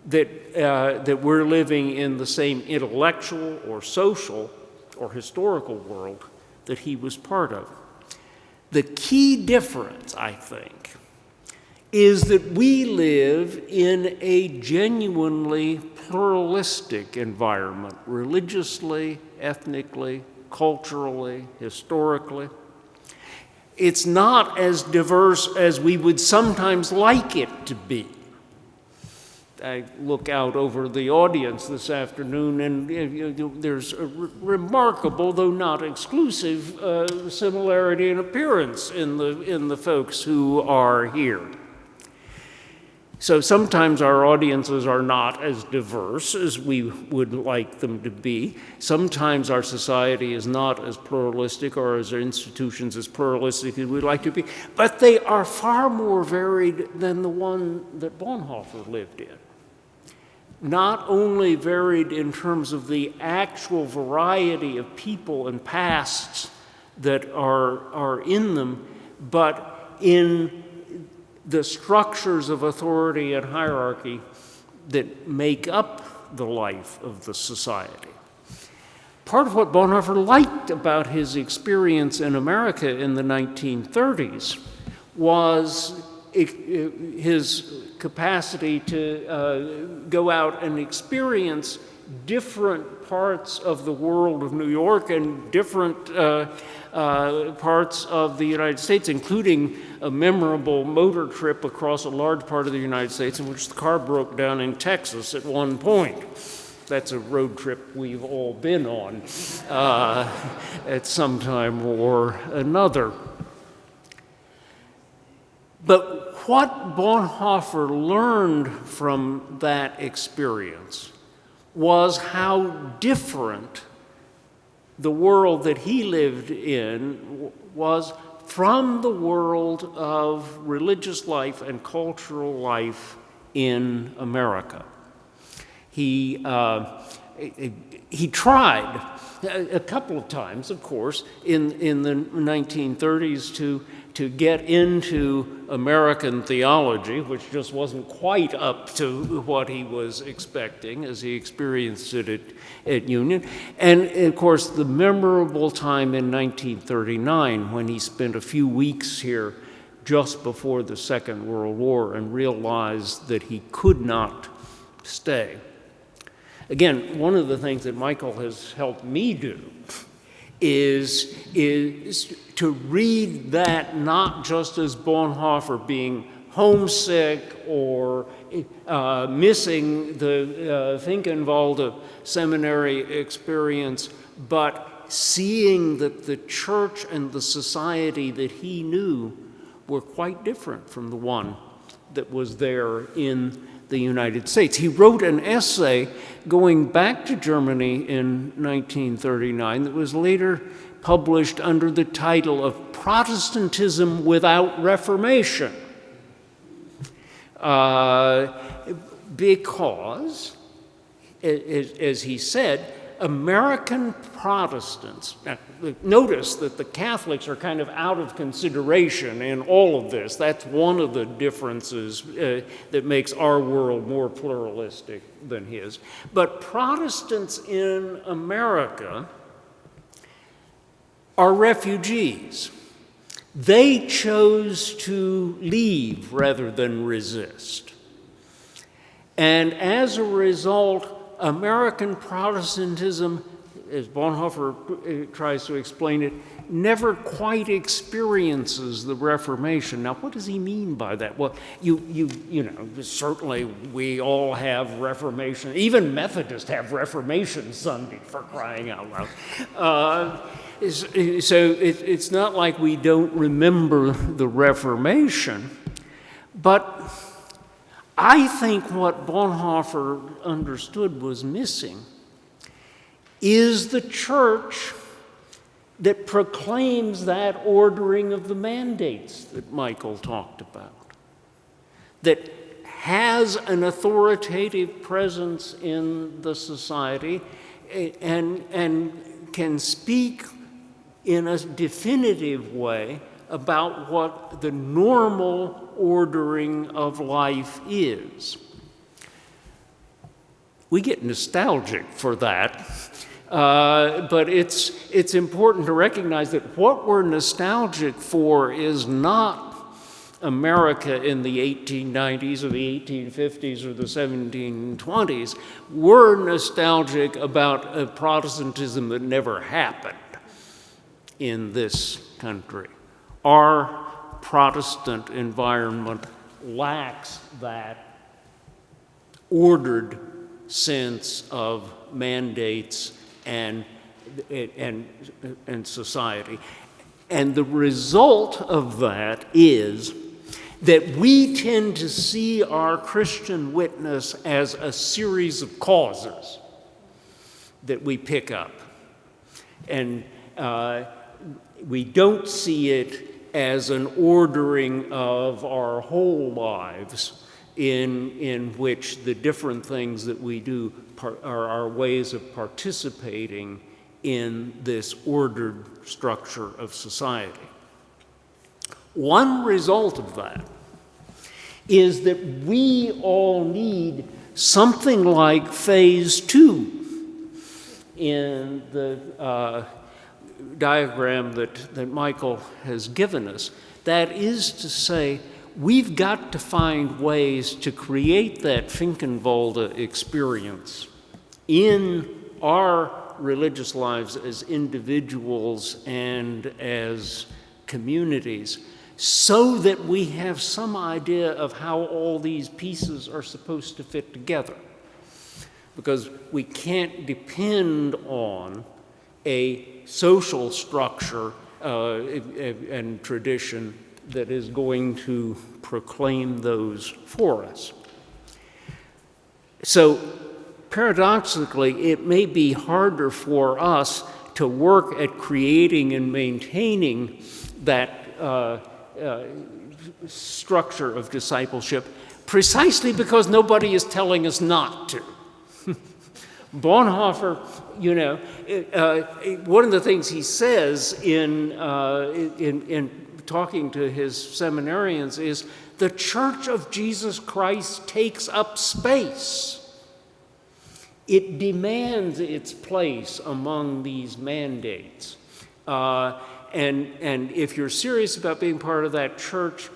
that we're living in the same intellectual or social or historical world that he was part of. The key difference, I think, is that we live in a genuinely pluralistic environment, religiously, ethnically, culturally, historically. It's not as diverse as we would sometimes like it to be. I look out over the audience this afternoon, and there's a remarkable, though not exclusive, similarity in appearance in the folks who are here. So sometimes our audiences are not as diverse as we would like them to be. Sometimes our society is not as pluralistic, or as our institutions as pluralistic as we'd like to be. But they are far more varied than the one that Bonhoeffer lived in. Not only varied in terms of the actual variety of people and pasts that are in them, but in the structures of authority and hierarchy that make up the life of the society. Part of what Bonhoeffer liked about his experience in America in the 1930s was his capacity to go out and experience different parts of the world of New York and different parts of the United States, including a memorable motor trip across a large part of the United States in which the car broke down in Texas at one point. That's a road trip we've all been on at some time or another. But what Bonhoeffer learned from that experience was how different the world that he lived in was from the world of religious life and cultural life in America. He tried a couple of times, of course, in the 1930s to get into American theology, which just wasn't quite up to what he was expecting as he experienced it at Union. And, of course, the memorable time in 1939 when he spent a few weeks here just before the Second World War and realized that he could not stay. Again, one of the things that Michael has helped me do is to read that not just as Bonhoeffer being homesick or missing the Finkenwalde seminary experience, but seeing that the church and the society that he knew were quite different from the one that was there in the United States. He wrote an essay going back to Germany in 1939 that was later published under the title of Protestantism Without Reformation, because, as he said, American Protestants, now, notice that the Catholics are kind of out of consideration in all of this. That's one of the differences that makes our world more pluralistic than his. But Protestants in America are refugees. They chose to leave rather than resist. And as a result, American Protestantism, as Bonhoeffer tries to explain it, never quite experiences the Reformation. Now, what does he mean by that? Well, you know, certainly we all have Reformation. Even Methodists have Reformation Sunday, for crying out loud. So it's not like we don't remember the Reformation, but I think what Bonhoeffer understood was missing is the church that proclaims that ordering of the mandates that Michael talked about, that has an authoritative presence in the society and can speak in a definitive way about what the normal ordering of life is. We get nostalgic for that But it's important to recognize that what we're nostalgic for is not America in the 1890s or the 1850s or the 1720s. We're nostalgic about a Protestantism that never happened in this country. Our Protestant environment lacks that ordered sense of mandates and society. And the result of that is that we tend to see our Christian witness as a series of causes that we pick up. And we don't see it as an ordering of our whole lives in which the different things that we do are our ways of participating in this ordered structure of society. One result of that is that we all need something like phase 2 in the diagram that Michael has given us. That is to say, we've got to find ways to create that Finkenwalde experience in our religious lives as individuals and as communities, so that we have some idea of how all these pieces are supposed to fit together. Because we can't depend on a social structure and tradition that is going to proclaim those for us. So, paradoxically, it may be harder for us to work at creating and maintaining that structure of discipleship precisely because nobody is telling us not to. Bonhoeffer, one of the things he says in talking to his seminarians is, the Church of Jesus Christ takes up space. It demands its place among these mandates. And if you're serious about being part of that church,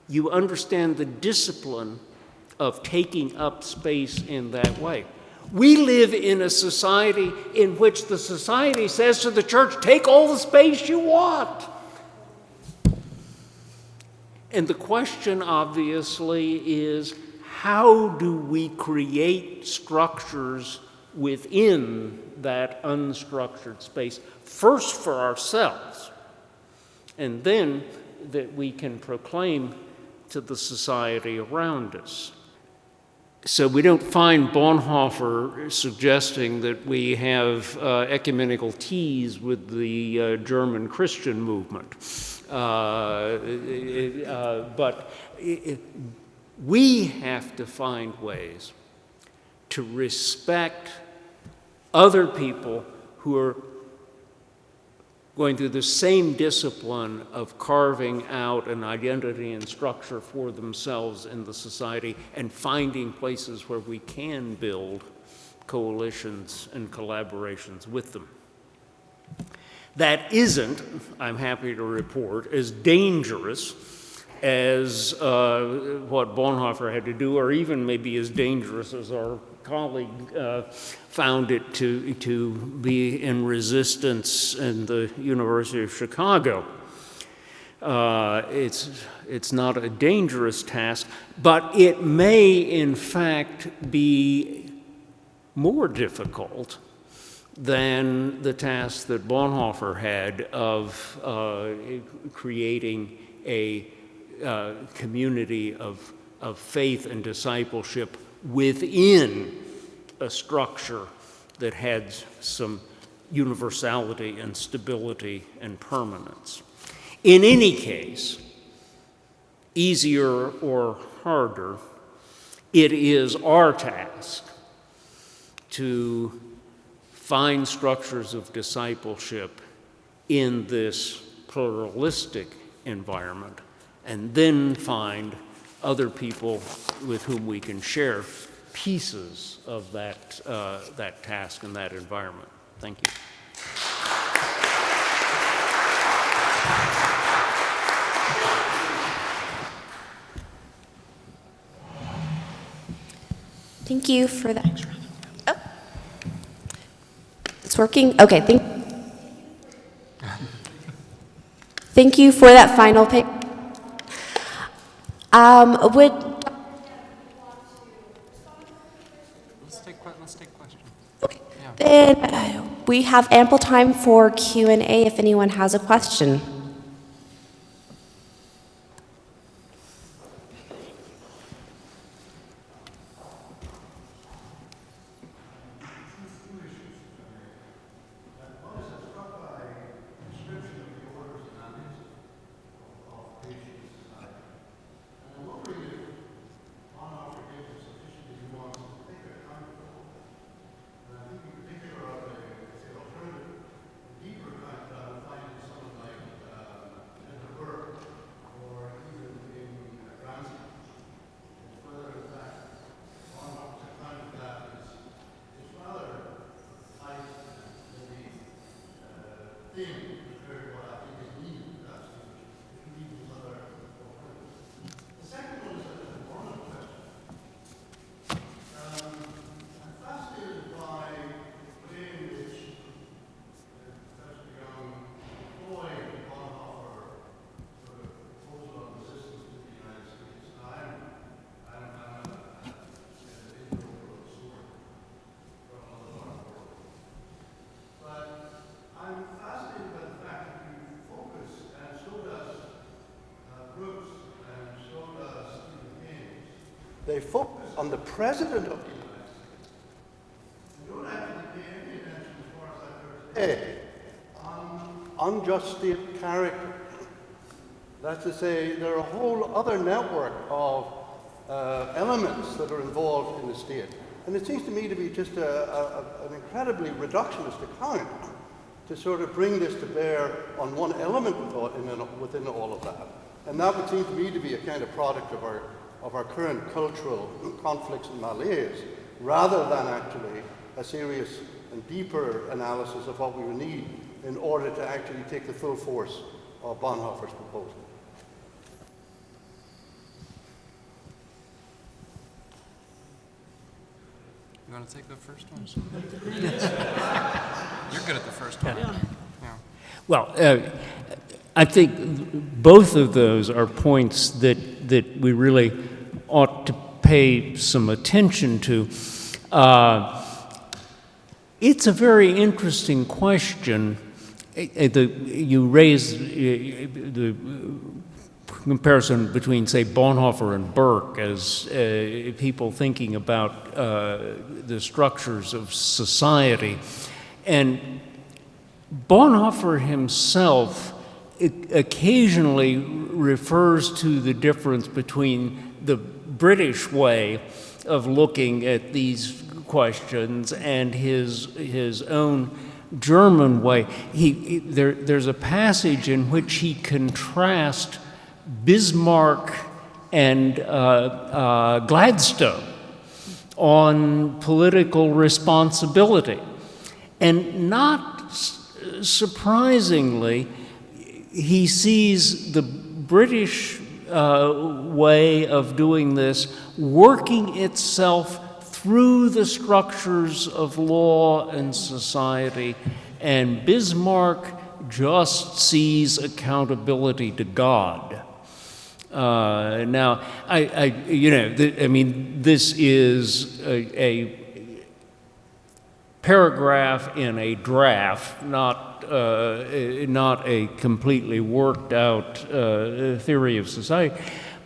you understand the discipline of taking up space in that way. We live in a society in which the society says to the church, take all the space you want. And the question, obviously, is how do we create structures within that unstructured space, first for ourselves, and then that we can proclaim to the society around us. So we don't find Bonhoeffer suggesting that we have ecumenical teas with the German Christian movement. But we have to find ways to respect other people who are going through the same discipline of carving out an identity and structure for themselves in the society and finding places where we can build coalitions and collaborations with them. That isn't, I'm happy to report, as dangerous as what Bonhoeffer had to do, or even maybe as dangerous as our colleague found it to be in resistance in the University of Chicago. It's not a dangerous task, but it may in fact be more difficult than the task that Bonhoeffer had of creating a community of faith and discipleship within a structure that had some universality and stability and permanence. In any case, easier or harder, it is our task to find structures of discipleship in this pluralistic environment, and then find other people with whom we can share pieces of that task and that environment. Thank you. Thank you for that. Oh, it's working. Okay, thank you for that final pick. Would Let's take questions. okay. Then we have ample time for Q&A if anyone has a question. They focus on the President of the United States. They don't actually pay any attention, as far as I've heard today, on unjust state character. That's to say, there are a whole other network of elements that are involved in the state. And it seems to me to be just an incredibly reductionist account to sort of bring this to bear on one element within all of that. And that would seem to me to be a kind of product of our current cultural conflicts and malaise, rather than actually a serious and deeper analysis of what we would need in order to actually take the full force of Bonhoeffer's proposal. You want to take the first one? You're good at the first one. Yeah. Yeah. Well, I think both of those are points that we really ought to pay some attention to. It's a very interesting question. You raise the comparison between, say, Bonhoeffer and Burke as people thinking about the structures of society. And Bonhoeffer himself occasionally refers to the difference between the British way of looking at these questions and his own German way. There's a passage in which he contrasts Bismarck and Gladstone on political responsibility. And not surprisingly, he sees the British way of doing this working itself through the structures of law and society, and Bismarck just sees accountability to God. Now, this is a paragraph in a draft, not a completely worked out theory of society.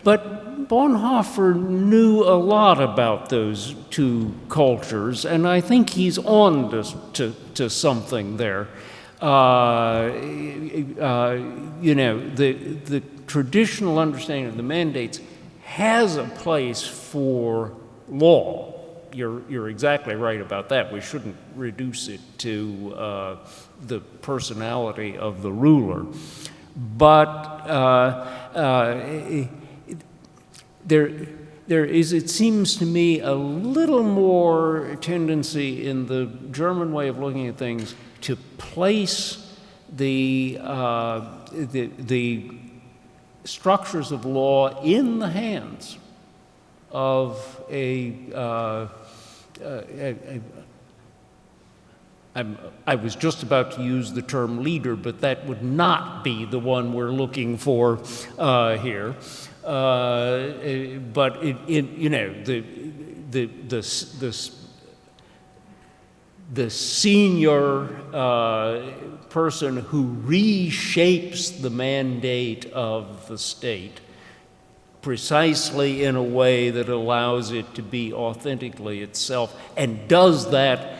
But Bonhoeffer knew a lot about those two cultures, and I think he's on to something there. The traditional understanding of the mandates has a place for law. You're exactly right about that. We shouldn't reduce it to the personality of the ruler. But there is, it seems to me, a little more tendency in the German way of looking at things to place the structures of law in the hands of I was just about to use the term leader, but that would not be the one we're looking for here. But the senior person who reshapes the mandate of the state precisely in a way that allows it to be authentically itself, and does that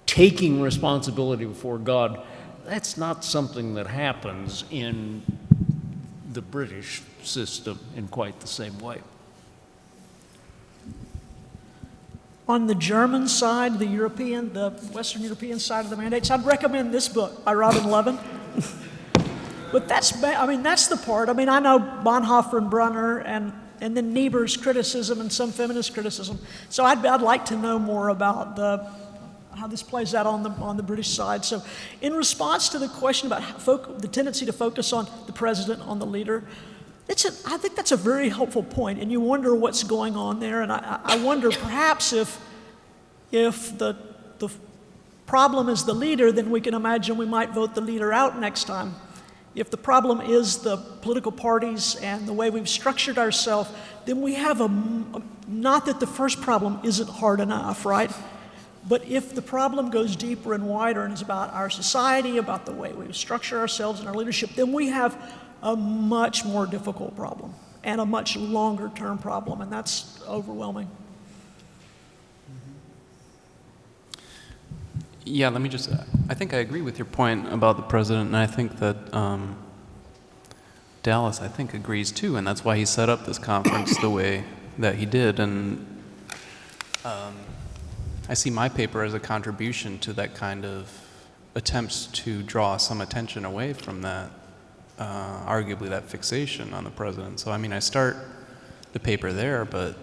taking responsibility before God. That's not something that happens in the British system in quite the same way. On the German side, the Western European side of the mandates, I'd recommend this book by Lovin. But that's the part. I mean, I know Bonhoeffer and Brunner and then Niebuhr's criticism and some feminist criticism. So I'd like to know more about how this plays out on the British side. So in response to the question about the tendency to focus on the president, on the leader, I think that's a very helpful point, and you wonder what's going on there. And I wonder perhaps if the problem is the leader, then we can imagine we might vote the leader out next time. If the problem is the political parties and the way we've structured ourselves, then we have not that the first problem isn't hard enough, right? But if the problem goes deeper and wider and is about our society, about the way we structure ourselves and our leadership, then we have a much more difficult problem and a much longer term problem, and that's overwhelming. Yeah, I think I agree with your point about the president, and I think that Dallas, I think, agrees too, and that's why he set up this conference the way that he did. And I see my paper as a contribution to that kind of attempts to draw some attention away from that, arguably that fixation on the president. So, I mean, I start the paper there, but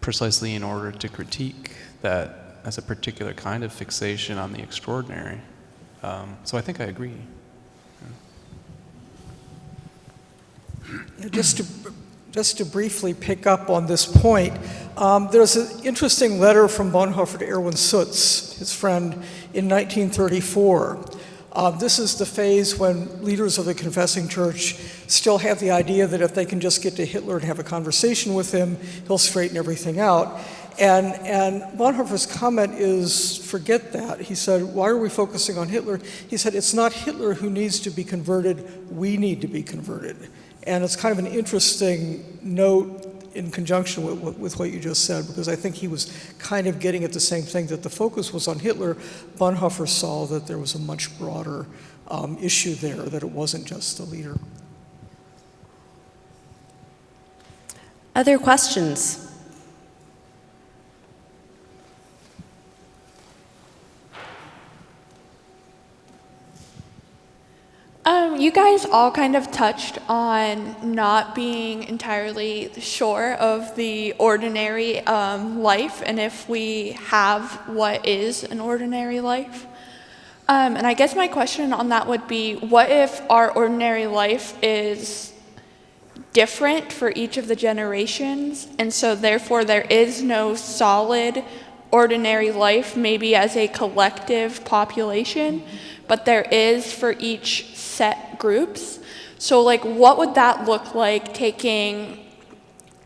precisely in order to critique that as a particular kind of fixation on the extraordinary. So I think I agree. Yeah, just to briefly pick up on this point, there's an interesting letter from Bonhoeffer to Erwin Sutz, his friend, in 1934. This is the phase when leaders of the confessing church still have the idea that if they can just get to Hitler and have a conversation with him, he'll straighten everything out. And Bonhoeffer's comment is, forget that. He said, why are we focusing on Hitler? He said, it's not Hitler who needs to be converted, we need to be converted. And it's kind of an interesting note in conjunction with what you just said, because I think he was kind of getting at the same thing, that the focus was on Hitler. Bonhoeffer saw that there was a much broader issue there, that it wasn't just the leader. Other questions? You guys all kind of touched on not being entirely sure of the ordinary life and if we have what is an ordinary life. And I guess my question on that would be, what if our ordinary life is different for each of the generations, and so therefore there is no solid ordinary life, maybe as a collective population, but there is for each set groups? So like, what would that look like, taking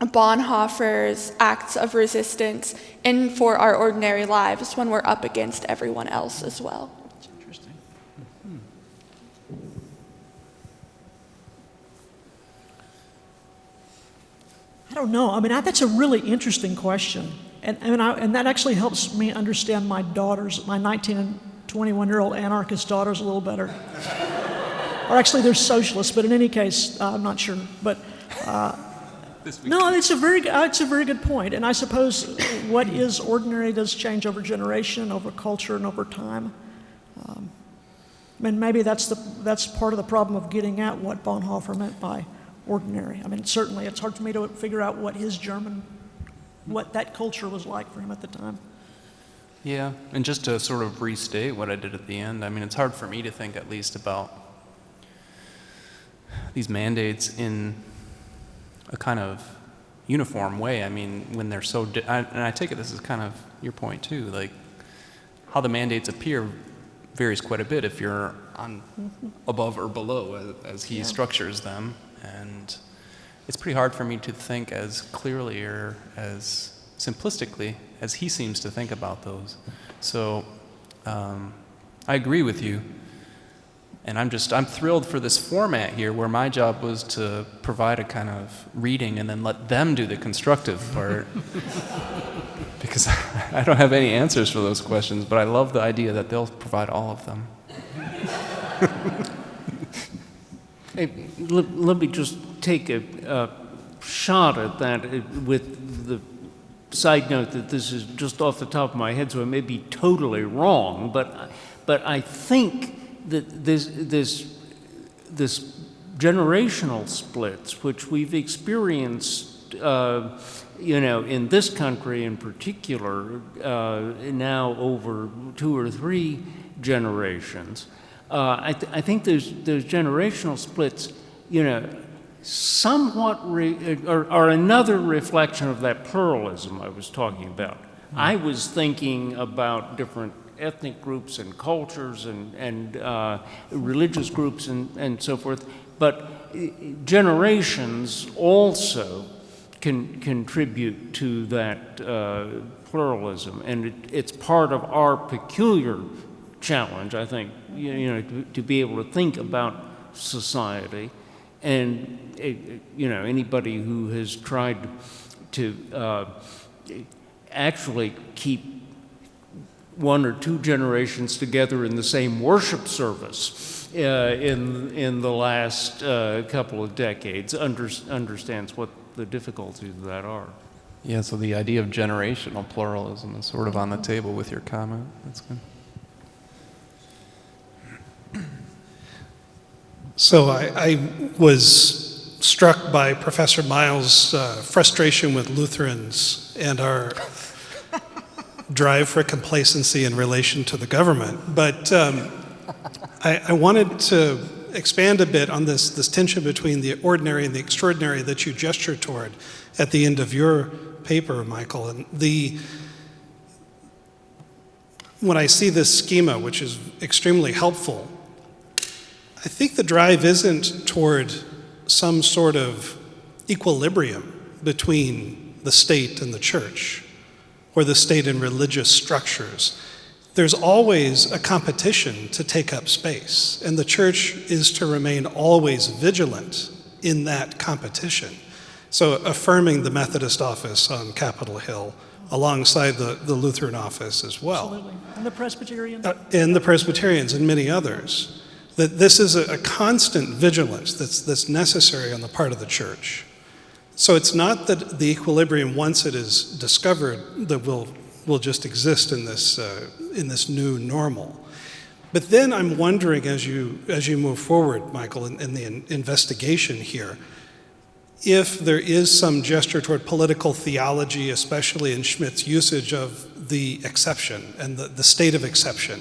Bonhoeffer's acts of resistance in for our ordinary lives when we're up against everyone else as well? That's interesting. I don't know. I mean, that's a really interesting question. And that actually helps me understand my 19 and 21-year-old anarchist daughters a little better. Or actually, they're socialists, but in any case, I'm not sure. But no, it's a very good point. And I suppose what is ordinary does change over generation, over culture, and over time. And maybe that's part of the problem of getting at what Bonhoeffer meant by ordinary. I mean, certainly it's hard for me to figure out what what that culture was like for him at the time. Yeah, and just to sort of restate what I did at the end, I mean, it's hard for me to think at least about these mandates in a kind of uniform way. I mean, when they're so, and I take it this is kind of your point too, like how the mandates appear varies quite a bit if you're on above or below as he structures them. And it's pretty hard for me to think as clearly or as simplistically as he seems to think about those. So I agree with you. And I'm thrilled for this format here where my job was to provide a kind of reading and then let them do the constructive part. Because I don't have any answers for those questions, but I love the idea that they'll provide all of them. Hey, let me just take a shot at that with the side note that this is just off the top of my head, so I may be totally wrong, but I think that this generational splits, which we've experienced, in this country in particular, now over 2 or 3 generations, I think those generational splits, somewhat are another reflection of that pluralism I was talking about. I was thinking about different ethnic groups and cultures and religious groups and so forth, but generations also can contribute to that pluralism, and it's part of our peculiar challenge, I think, to be able to think about society. And anybody who has tried to actually keep 1 or 2 generations together in the same worship service in the last couple of decades understands what the difficulties of that are. Yeah, so the idea of generational pluralism is sort of on the table with your comment. That's good. So I was struck by Professor Miles' frustration with Lutherans and our drive for complacency in relation to the government. But I wanted to expand a bit on this tension between the ordinary and the extraordinary that you gesture toward at the end of your paper, Michael. And when I see this schema, which is extremely helpful, I think the drive isn't toward some sort of equilibrium between the state and the church, or the state and religious structures. There's always a competition to take up space, and the church is to remain always vigilant in that competition. So affirming the Methodist office on Capitol Hill alongside the Lutheran office as well. Absolutely. And the Presbyterians? And the Presbyterians and many others. That this is a constant vigilance that's necessary on the part of the church. So it's not that the equilibrium, once it is discovered, that will just exist in this new normal. But then I'm wondering, as you move forward, Michael, in the investigation here, if there is some gesture toward political theology, especially in Schmidt's usage of the exception and the state of exception,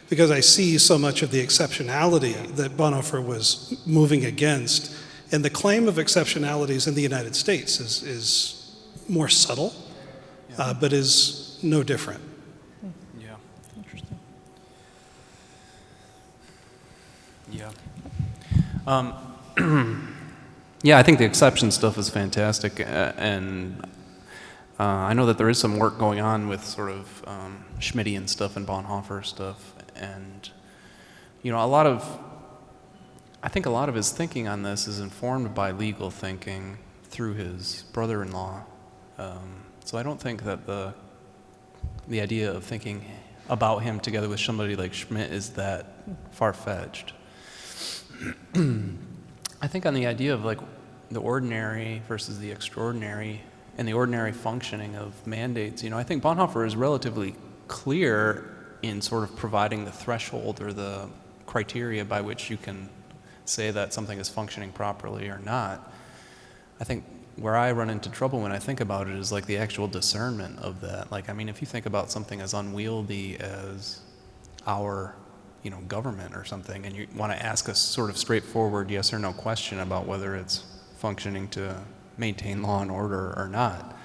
because I see so much of the exceptionality that Bonhoeffer was moving against. And the claim of exceptionalities in the United States is more subtle, but is no different. Yeah. Interesting. Yeah. Yeah, I think the exception stuff is fantastic, and I know that there is some work going on with sort of Schmittian stuff and Bonhoeffer stuff, and I think a lot of his thinking on this is informed by legal thinking through his brother-in-law. So I don't think that the idea of thinking about him together with somebody like Schmidt is that far-fetched. I think on the idea of like the ordinary versus the extraordinary and the ordinary functioning of mandates, I think Bonhoeffer is relatively clear in sort of providing the threshold or the criteria by which you can say that something is functioning properly or not. I think where I run into trouble when I think about it is like the actual discernment of that. Like, I mean, if you think about something as unwieldy as our, government or something, and you want to ask a sort of straightforward yes or no question about whether it's functioning to maintain law and order or not,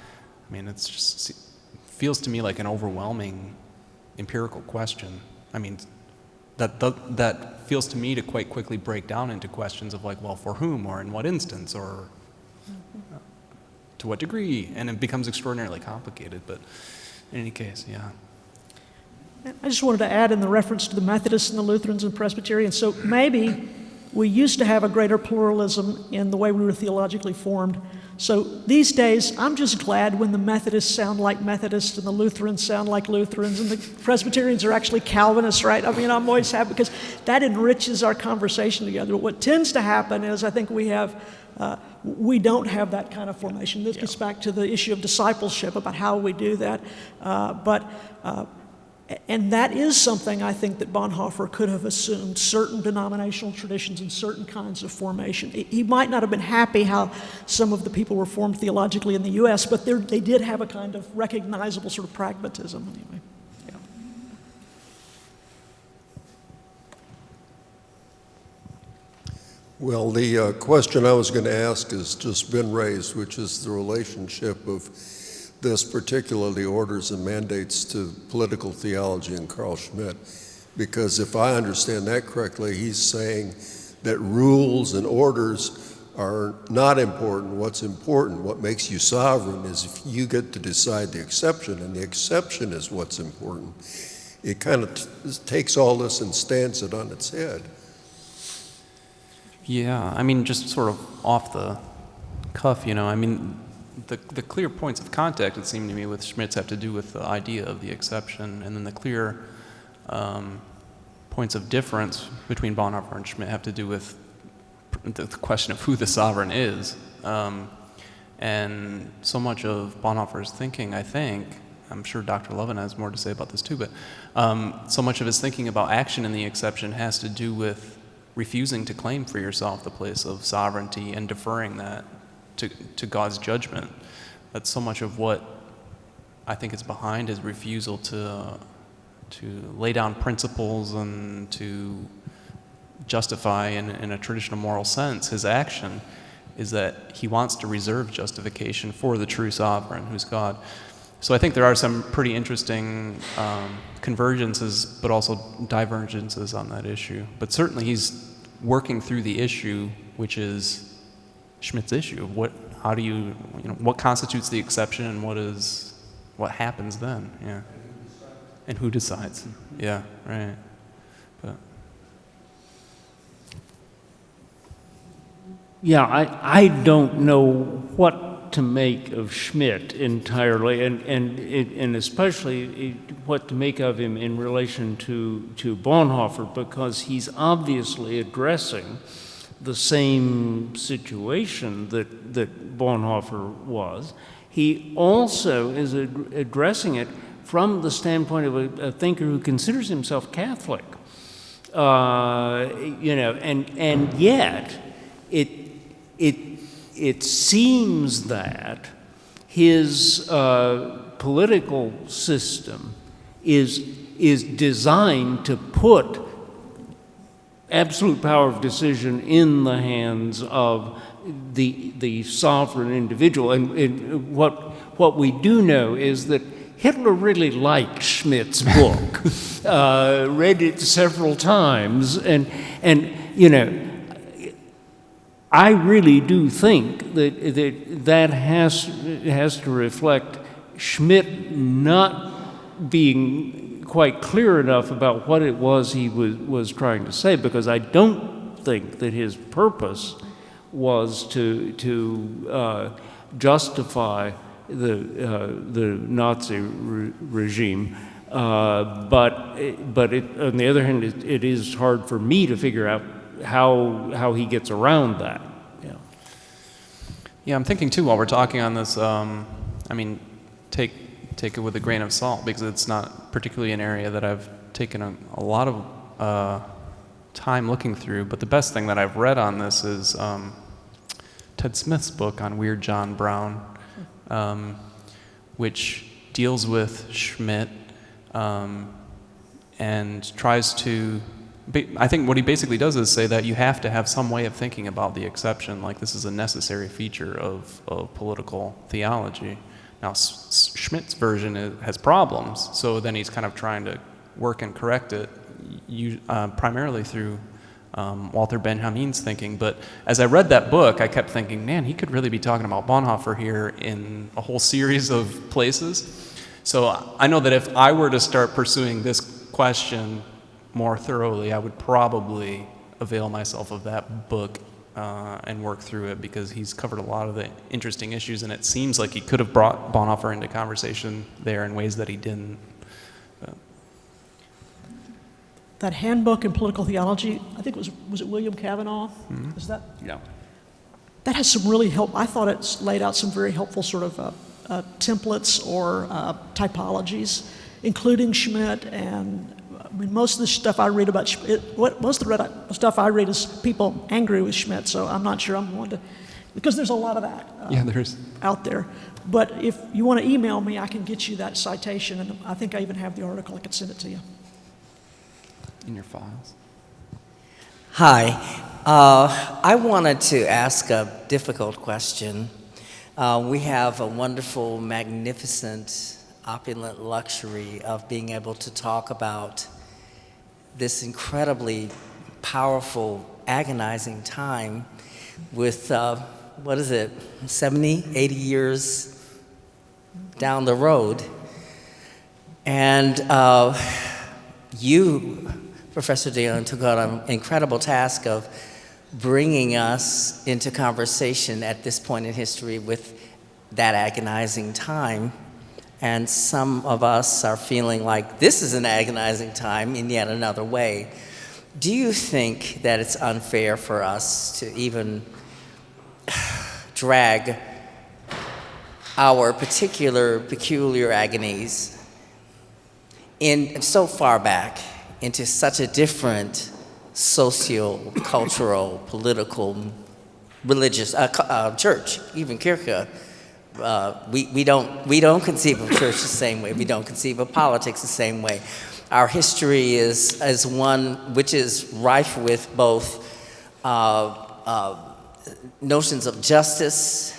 I mean, it's just feels to me like an overwhelming empirical question. I mean, that feels to me to quite quickly break down into questions of like, well, for whom or in what instance or to what degree, and it becomes extraordinarily complicated. But in any case, yeah. I just wanted to add in the reference to the Methodists and the Lutherans and Presbyterians. So maybe we used to have a greater pluralism in the way we were theologically formed. So these days, I'm just glad when the Methodists sound like Methodists and the Lutherans sound like Lutherans and the Presbyterians are actually Calvinists, right? I mean, I'm always happy because that enriches our conversation together. But what tends to happen is I think we don't have that kind of formation. This gets back to the issue of discipleship about how we do that. And that is something I think that Bonhoeffer could have assumed, certain denominational traditions and certain kinds of formation. He might not have been happy how some of the people were formed theologically in the U.S., but they did have a kind of recognizable sort of pragmatism anyway. Yeah. Well, the question I was going to ask has just been raised, which is the relationship of this, particularly orders and mandates, to political theology and Carl Schmitt. Because if I understand that correctly, he's saying that rules and orders are not important. What's important, what makes you sovereign, is if you get to decide the exception, and the exception is what's important. It kind of takes all this and stands it on its head. Yeah, I mean, just sort of off the cuff, I mean, the clear points of contact, it seemed to me, with Schmitt's have to do with the idea of the exception, and then the clear points of difference between Bonhoeffer and Schmitt have to do with the question of who the sovereign is. And so much of Bonhoeffer's thinking, I think, I'm sure Dr. Lovin has more to say about this too, but so much of his thinking about action in the exception has to do with refusing to claim for yourself the place of sovereignty and deferring that to God's judgment. That's so much of what I think is behind his refusal to lay down principles and to justify in a traditional moral sense his action, is that he wants to reserve justification for the true sovereign, who's God. So I think there are some pretty interesting convergences, but also divergences on that issue. But certainly he's working through the issue, which is Schmitt's issue of what constitutes the exception and what happens then, yeah, and who decides, yeah, right. But yeah, I don't know what to make of Schmitt entirely, and especially what to make of him in relation to Bonhoeffer, because he's obviously addressing the same situation that Bonhoeffer was. He also is addressing it from the standpoint of a thinker who considers himself Catholic, and yet it seems that his political system is designed to put absolute power of decision in the hands of the sovereign individual. And what we do know is that Hitler really liked Schmitt's book, read it several times, and I really do think that has to reflect Schmitt not being quite clear enough about what it was he was trying to say, because I don't think that his purpose was to justify the Nazi regime, but on the other hand, it is hard for me to figure out how he gets around that. Yeah, I'm thinking too while we're talking on this. Take it with a grain of salt, because it's not particularly an area that I've taken a lot of time looking through. But the best thing that I've read on this is Ted Smith's book on Weird John Brown, which deals with Schmidt and tries to, I think what he basically does is say that you have to have some way of thinking about the exception, like this is a necessary feature of political theology. Now, Schmidt's version has problems, so then he's kind of trying to work and correct it, primarily through Walter Benjamin's thinking. But as I read that book, I kept thinking, man, he could really be talking about Bonhoeffer here in a whole series of places. So I know that if I were to start pursuing this question more thoroughly, I would probably avail myself of that book and work through it, because he's covered a lot of the interesting issues, and it seems like he could have brought Bonhoeffer into conversation there in ways that he didn't. That handbook in political theology, I think was it William Kavanaugh? Mm-hmm. Is that? Yeah. That has some really I thought it's laid out some very helpful sort of templates or typologies, including Schmidt. And I mean, most of the stuff I read about most of the stuff I read is people angry with Schmidt. So I'm not sure I'm going to, because there's a lot of that there is out there. But if you want to email me, I can get you that citation, and I think I even have the article. I could send it to you. In your files. Hi. I wanted to ask a difficult question. We have a wonderful, magnificent, opulent luxury of being able to talk about this incredibly powerful, agonizing time with, 70, 80 years down the road. And you, Professor DeJonge, took on an incredible task of bringing us into conversation at this point in history with that agonizing time. And some of us are feeling like this is an agonizing time in yet another way. Do you think that it's unfair for us to even drag our peculiar agonies in so far back into such a different social, cultural, political, religious church, even Kirche? We don't conceive of church the same way. We don't conceive of politics the same way. Our history is one which is rife with both notions of justice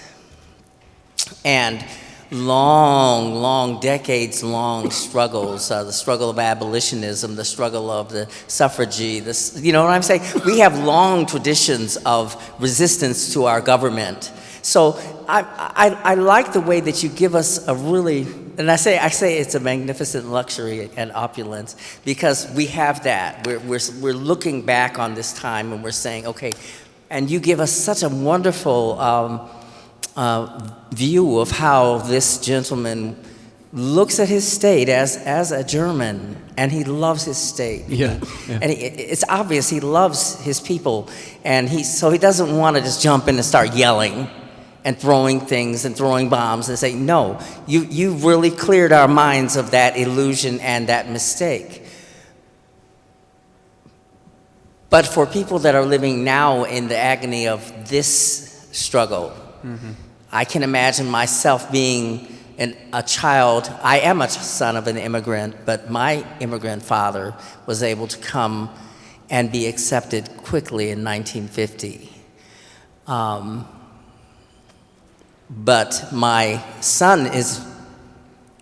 and long, decades-long struggles, the struggle of abolitionism, the struggle of the suffragette, you know what I'm saying? We have long traditions of resistance to our government. So I like the way that you give us a really, and I say it's a magnificent luxury and opulence, because we have that. We're looking back on this time and we're saying, okay, and you give us such a wonderful view of how this gentleman looks at his state as a German, and he loves his state. Yeah. And it's obvious he loves his people, and so he doesn't want to just jump in and start yelling and throwing things and throwing bombs and say, no, you really cleared our minds of that illusion and that mistake. But for people that are living now in the agony of this struggle, mm-hmm. I can imagine myself being a child. I am a son of an immigrant, but my immigrant father was able to come and be accepted quickly in 1950. But my son is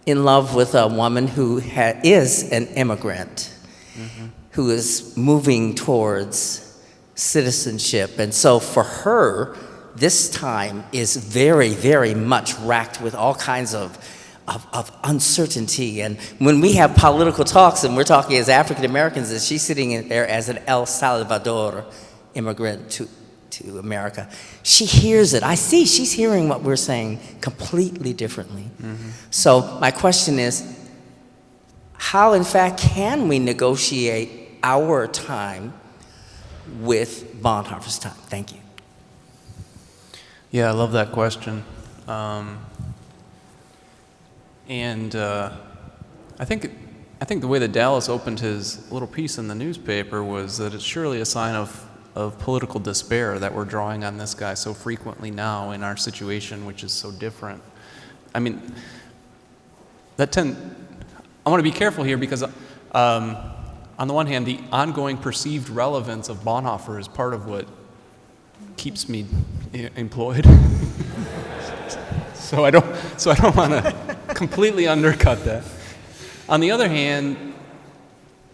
in love with a woman who is an immigrant, mm-hmm. who is moving towards citizenship. And so for her, this time is very, very much racked with all kinds of uncertainty. And when we have political talks, and we're talking as African Americans, and she's sitting in there as an El Salvador immigrant to America, she hears it. I see she's hearing what we're saying completely differently. Mm-hmm. So my question is, how in fact can we negotiate our time with Bonhoeffer's time? Thank you. Yeah, I love that question. And I think the way that Dallas opened his little piece in the newspaper was that it's surely a sign of political despair that we're drawing on this guy so frequently now in our situation, which is so different. I mean, I want to be careful here because on the one hand, the ongoing perceived relevance of Bonhoeffer is part of what keeps me employed. So I don't want to completely undercut that. On the other hand,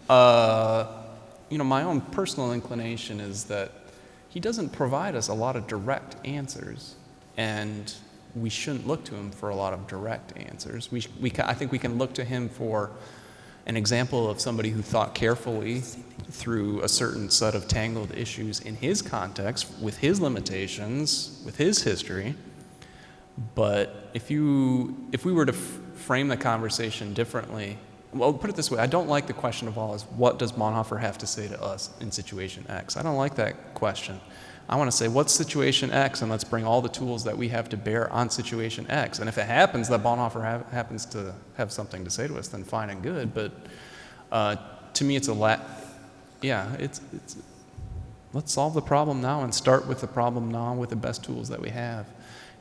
my own personal inclination is that he doesn't provide us a lot of direct answers, and we shouldn't look to him for a lot of direct answers. I think we can look to him for an example of somebody who thought carefully through a certain set of tangled issues in his context, with his limitations, with his history. But if we were to frame the conversation differently, well, put it this way, I don't like the question of all is, what does Bonhoeffer have to say to us in situation X? I don't like that question. I want to say, what's situation X, and let's bring all the tools that we have to bear on situation X. And if it happens that Bonhoeffer happens to have something to say to us, then fine and good. But to me, it's let's solve the problem now and start with the problem now with the best tools that we have.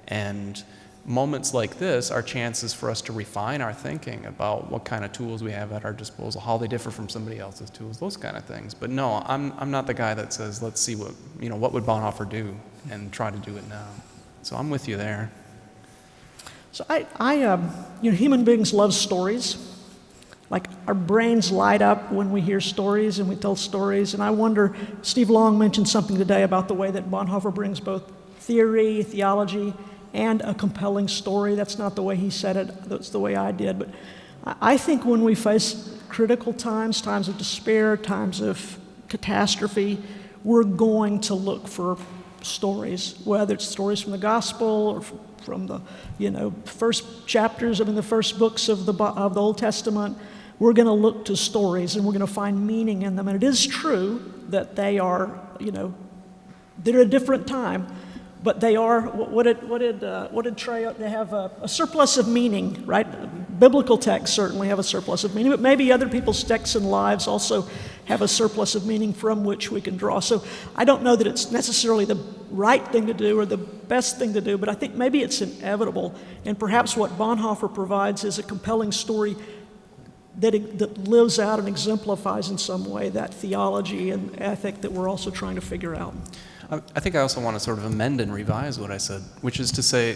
And moments like this are chances for us to refine our thinking about what kind of tools we have at our disposal, how they differ from somebody else's tools, those kind of things. But no, I'm not the guy that says, let's see what would Bonhoeffer do and try to do it now. So I'm with you there. So human beings love stories. Like, our brains light up when we hear stories and we tell stories. And I wonder, Steve Long mentioned something today about the way that Bonhoeffer brings both theory, theology, and a compelling story. That's not the way he said it, that's the way I did. But I think when we face critical times of despair, times of catastrophe, we're going to look for stories, whether it's stories from the gospel or from the first chapters, the first books of the Old Testament. We're going to look to stories and we're going to find meaning in them. And it is true that they are, they're a different time. But they are, what did Trey, they have a surplus of meaning, right? Biblical texts certainly have a surplus of meaning, but maybe other people's texts and lives also have a surplus of meaning from which we can draw. So I don't know that it's necessarily the right thing to do or the best thing to do, but I think maybe it's inevitable. And perhaps what Bonhoeffer provides is a compelling story that lives out and exemplifies in some way that theology and ethic that we're also trying to figure out. I think I also want to sort of amend and revise what I said, which is to say,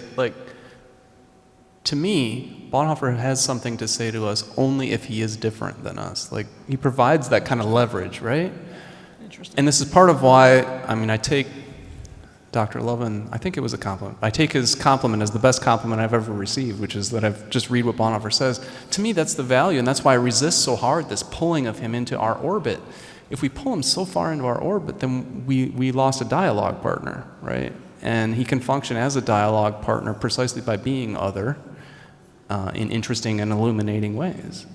to me, Bonhoeffer has something to say to us only if he is different than us. He provides that kind of leverage, right? Interesting. And this is part of why, I take Dr. Lovin, I think it was a compliment. I take his compliment as the best compliment I've ever received, which is that I've just read what Bonhoeffer says. To me, that's the value, and that's why I resist so hard this pulling of him into our orbit. If we pull him so far into our orbit, then we lost a dialogue partner, right? And he can function as a dialogue partner precisely by being other in interesting and illuminating ways.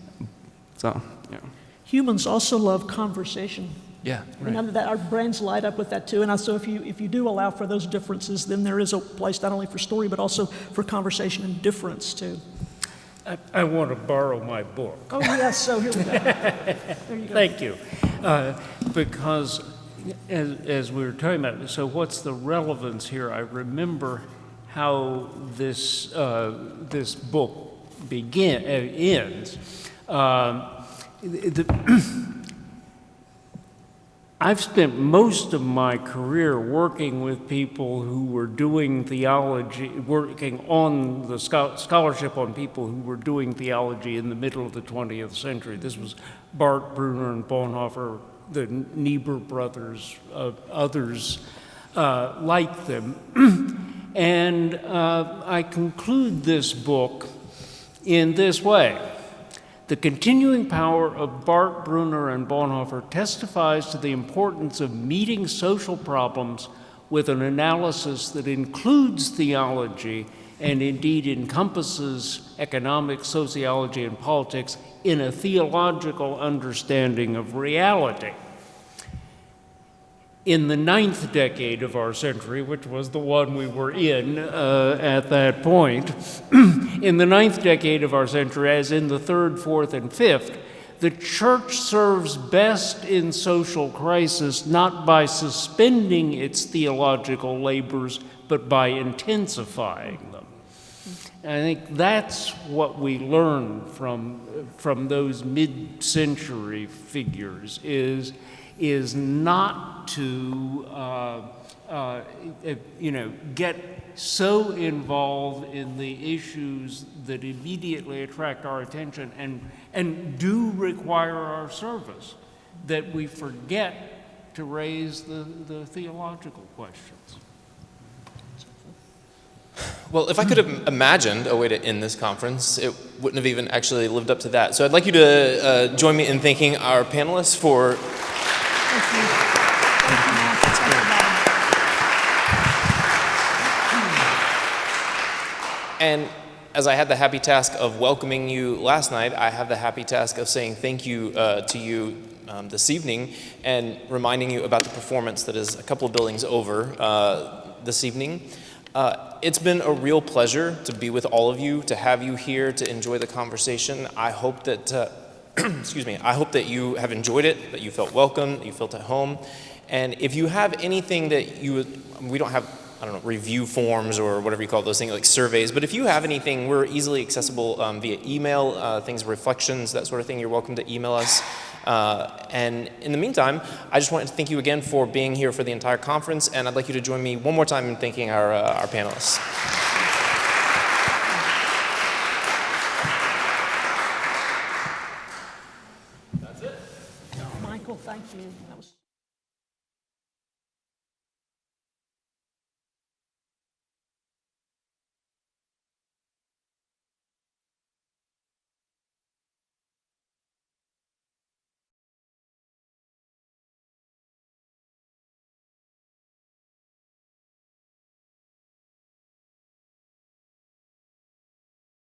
So, yeah. Humans also love conversation. Yeah, right. And that our brains light up with that too. And so if you do allow for those differences, then there is a place not only for story, but also for conversation and difference too. I want to borrow my book. Oh, yes, so here we go. There you go. Thank you. Because as we were talking about, so what's the relevance here? I remember how this book ends. I've spent most of my career working with people who were doing theology, working on the scholarship on people who were doing theology in the middle of the 20th century. This was Bart Brunner and Bonhoeffer, the Niebuhr brothers, others like them. And I conclude this book in this way. The continuing power of Bart Brunner and Bonhoeffer testifies to the importance of meeting social problems with an analysis that includes theology and indeed encompasses economics, sociology, and politics in a theological understanding of reality. In the 9th decade of our century, which was the one we were in at that point, in the 9th decade of our century, as in the 3rd, 4th, and 5th, the church serves best in social crisis not by suspending its theological labors, but by intensifying them. And I think that's what we learn from those mid-century figures is not to get so involved in the issues that immediately attract our attention and do require our service, that we forget to raise the theological questions. Well, if I could have imagined a way to end this conference, it wouldn't have even actually lived up to that. So I'd like you to join me in thanking our panelists for... And as I had the happy task of welcoming you last night, I have the happy task of saying thank you to you this evening and reminding you about the performance that is a couple of buildings over this evening. It's been a real pleasure to be with all of you, to have you here, to enjoy the conversation. I hope that, excuse me, I hope that you have enjoyed it, that you felt welcome, that you felt at home. And if you have anything that we don't have, I don't know, review forms or whatever you call those things, like surveys, but if you have anything, we're easily accessible via email, things, reflections, that sort of thing, you're welcome to email us. And in the meantime, I just wanted to thank you again for being here for the entire conference, and I'd like you to join me one more time in thanking our panelists. Michael, thank you. That was